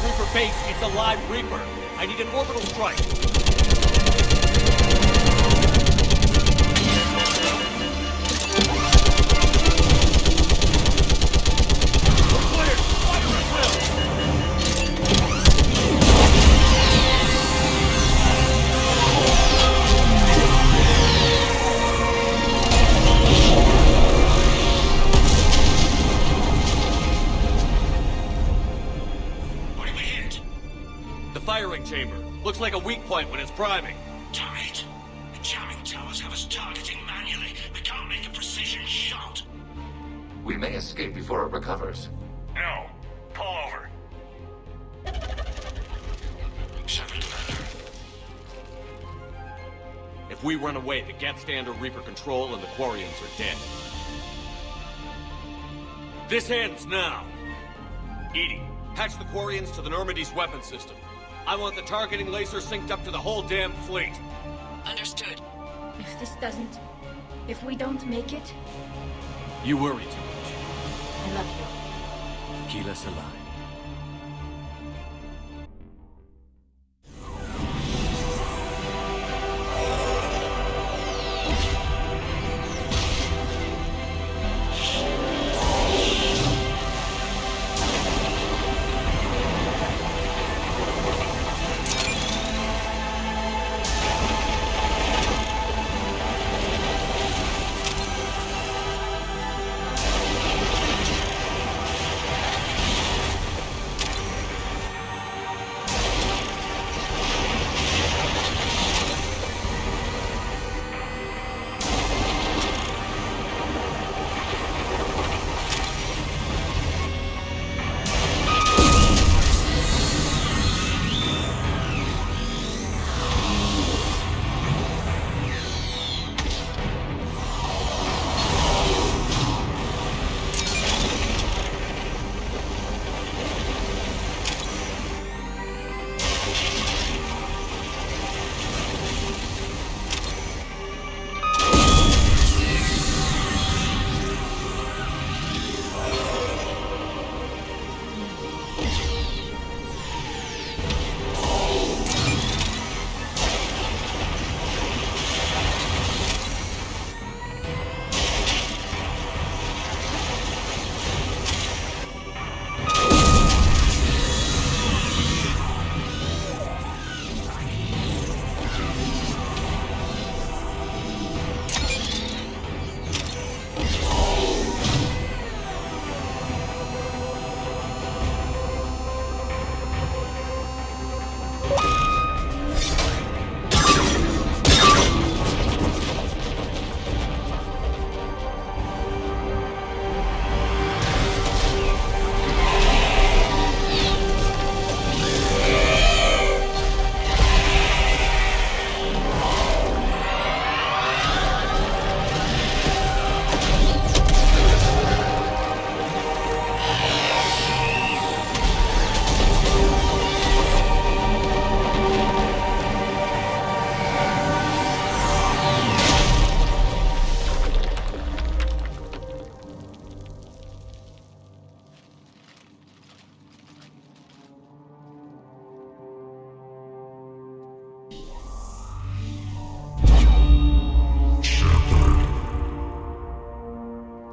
Reaper base, it's a live Reaper. I need an orbital strike. Chamber. Looks like a weak point when it's priming.
Damn it! The jamming towers have us targeting manually. We can't make a precision shot.
We may escape before it recovers.
No. Pull over. Shepard, Commander.
If we run away, the Geth stand under Reaper control and the Quarians are dead. This ends now. Edie, patch the Quarians to the Normandy's weapon system. I want the targeting laser synced up to the whole damn fleet.
Understood.
If this doesn't... if we don't make it...
You worry too much.
I love you.
Keep us alive.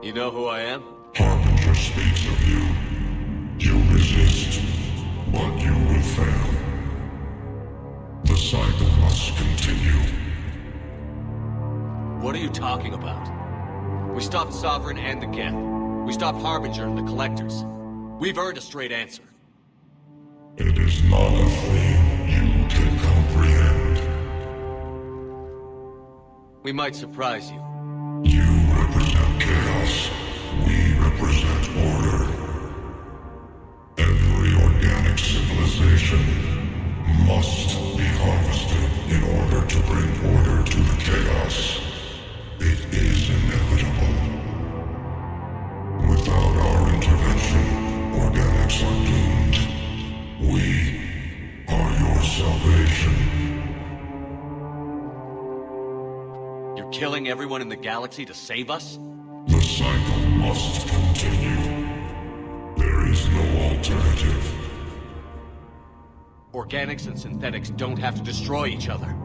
You know who I am?
Harbinger speaks of you. You resist, but you will fail. The cycle must continue.
What are you talking about? We stopped Sovereign and the Geth. We stopped Harbinger and the Collectors. We've earned a straight answer.
It is not a thing you can comprehend.
We might surprise you.
You represent chaos. We represent order. Every organic civilization must be harvested in order to bring order to the chaos. It is inevitable. Without our intervention, organics are doomed. We are your salvation.
You're killing everyone in the galaxy to save us?
The cycle must continue. There is no alternative.
organics and synthetics don't have to destroy each other.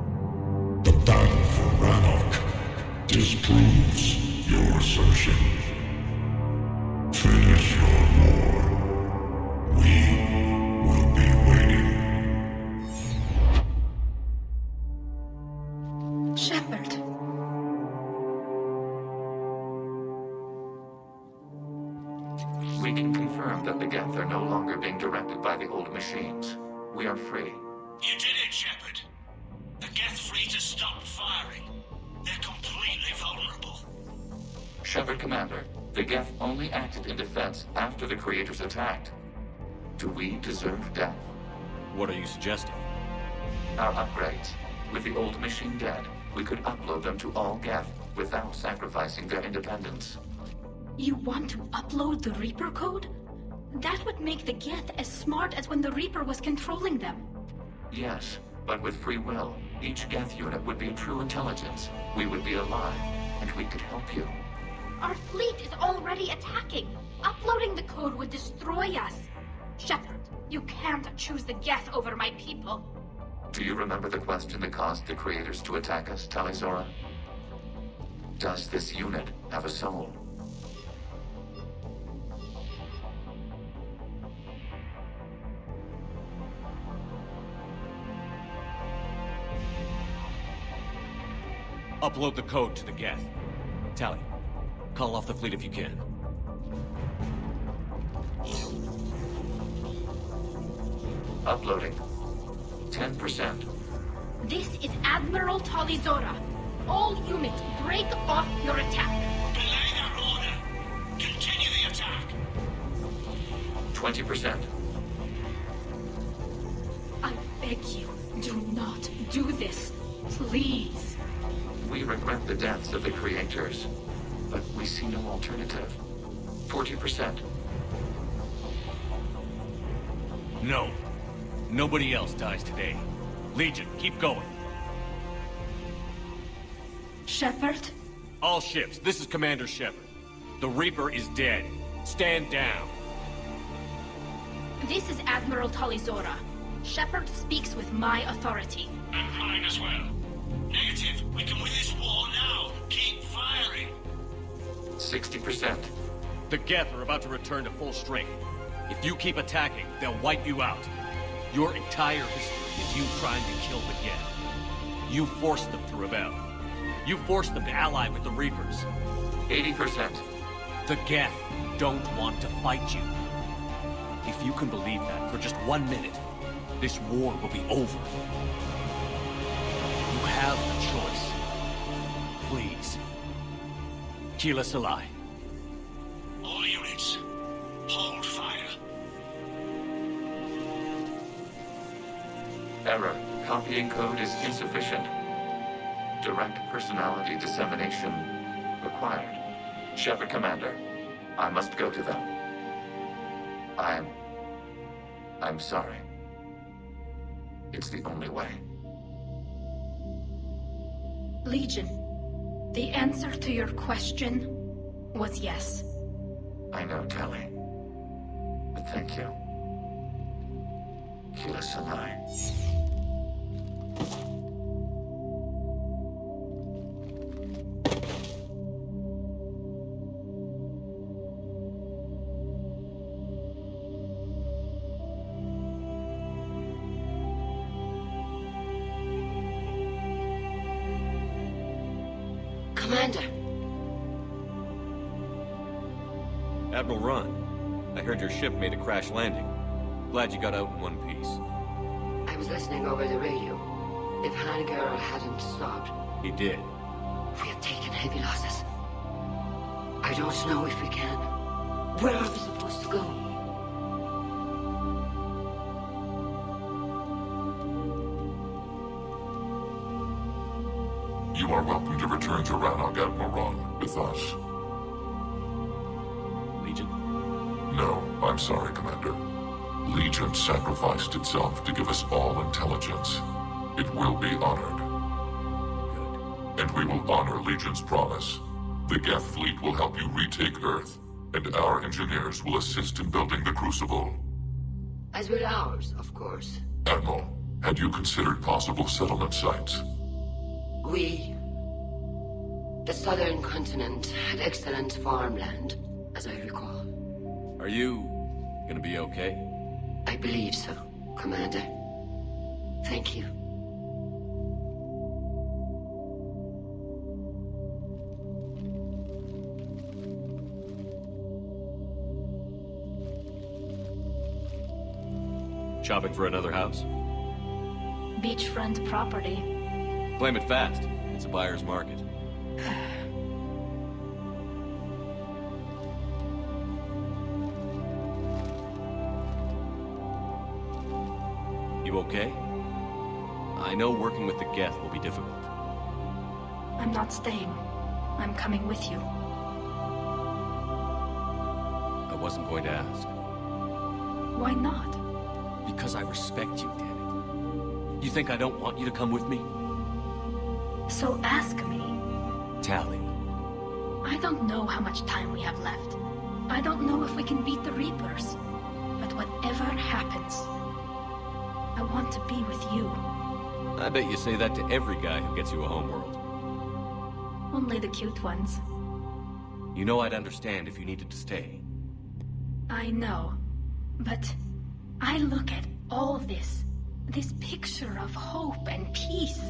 The battle for Rannoch disproves your assertion. Finish your war. We will be waiting.
Shepard.
We can confirm that the Geth are no longer being directed by the old machines. We are free.
You did it, Shepard. The Geth fleet has stopped firing. They're completely vulnerable.
Shepard Commander, the Geth only acted in defense after the creators attacked. Do we deserve death?
What are you suggesting?
Our upgrades. With the old machine dead, we could upload them to all Geth without sacrificing their independence.
You want to upload the Reaper code? That would make the Geth as smart as when the Reaper was controlling them.
Yes, but with free will, each Geth unit would be a true intelligence. We would be alive, and we could help you.
Our fleet is already attacking. Uploading the code would destroy us. Shepard, you can't choose the Geth over my people.
Do you remember the question that caused the creators to attack us, Talizora? Does this unit have a soul?
Upload the code to the Geth. Tally, call off the fleet if you can.
Uploading. 10%.
This is Admiral Talizora. All units, break off your attack.
Belay that order. Continue the attack.
20%.
I beg you, do not do this. Please.
We regret the deaths of the creators, but we see no alternative. 40%.
No. Nobody else dies today. Legion, keep going.
Shepard?
All ships, this is Commander Shepard. The Reaper is dead. Stand down.
This is Admiral Talizora. Shepard speaks with my authority.
And mine as well. Negative. We can win this war now. Keep firing.
60%.
The Geth are about to return to full strength. If you keep attacking, they'll wipe you out. Your entire history is you trying to kill the Geth. You forced them to rebel. You forced them to ally with the Reapers.
80%.
The Geth don't want to fight you. If you can believe that for just 1 minute, this war will be over. You have a choice. Please. Keep us alive.
All units, hold fire.
Error. Copying code is insufficient. Direct personality dissemination required. Shepard Commander, I must go to them. I'm sorry. It's the only way.
Legion, the answer to your question was yes.
I know, Tally. But thank you. Kila Sanai.
Commander.
Admiral Ron, I heard your ship made a crash landing. Glad you got out in one piece.
I was listening over the radio. If Hangirl hadn't stopped,
He did.
we have taken heavy losses. I don't know if we can. Where are we supposed to go?
You are welcome to return to Rannoch, Admiral Ron, with us.
Legion?
No, I'm sorry, Commander. Legion sacrificed itself to give us all intelligence. It will be honored. Good. And we will honor Legion's promise. The Geth fleet will help you retake Earth, and our engineers will assist in building the Crucible.
As will ours, of course.
Admiral, had you considered possible settlement sites?
The southern continent had excellent farmland, as I recall.
Are you gonna be okay?
I believe so, Commander. Thank you.
Shopping for another house?
Beachfront property.
Claim it fast. It's a buyer's market. You okay? I know working with the Geth will be difficult.
I'm not staying. I'm coming with you.
I wasn't going to ask.
Why not?
Because I respect you, damn it. You think I don't want you to come with me?
So ask me.
Tally.
I don't know how much time we have left. I don't know if we can beat the Reapers. But whatever happens, I want to be with you.
I bet you say that to every guy who gets you a homeworld.
Only the cute ones.
You know I'd understand if you needed to stay.
I know. But I look at all this picture of hope and peace.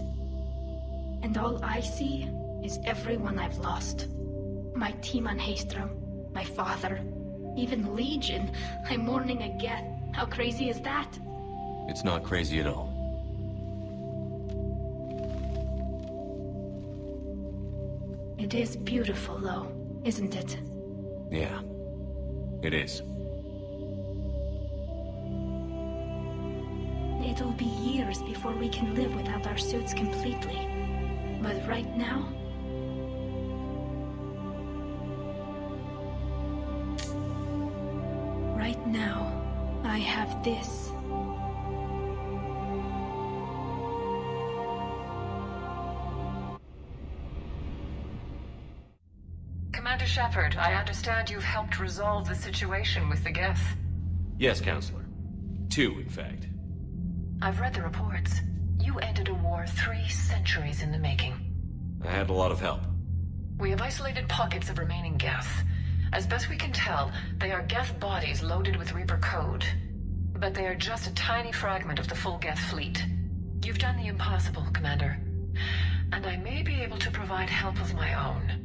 And all I see is everyone I've lost. My team on Haestrom, my father, even Legion. I'm mourning a Geth. How crazy is that?
It's not crazy at all.
It is beautiful, though, isn't it?
Yeah, it is.
It'll be years before we can live without our suits completely. But right now... Right now, I have this.
Commander Shepard, I understand you've helped resolve the situation with the Geth.
Yes, Counselor. 2, in fact.
I've read the reports. You ended a war 3 centuries in the making.
I had a lot of help.
We have isolated pockets of remaining Geth. As best we can tell, they are Geth bodies loaded with Reaper code. But they are just a tiny fragment of the full Geth fleet. You've done the impossible, Commander. And I may be able to provide help of my own.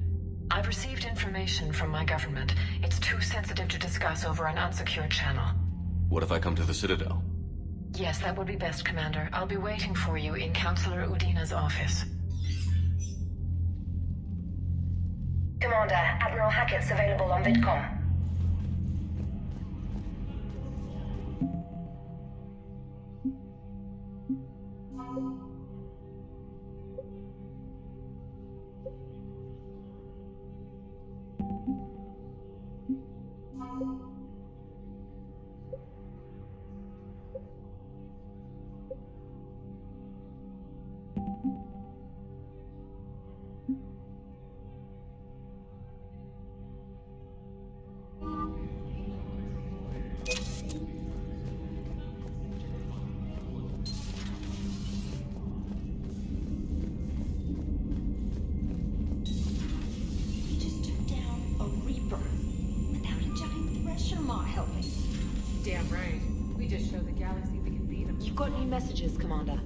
I've received information from my government. It's too sensitive to discuss over an unsecured channel.
What if I come to the Citadel?
Yes, that would be best, Commander. I'll be waiting for you in Counselor Udina's office.
Commander, Admiral Hackett's available on VidCom.
Damn right. We just showed the galaxy we can beat them.
You've got new messages, Commander.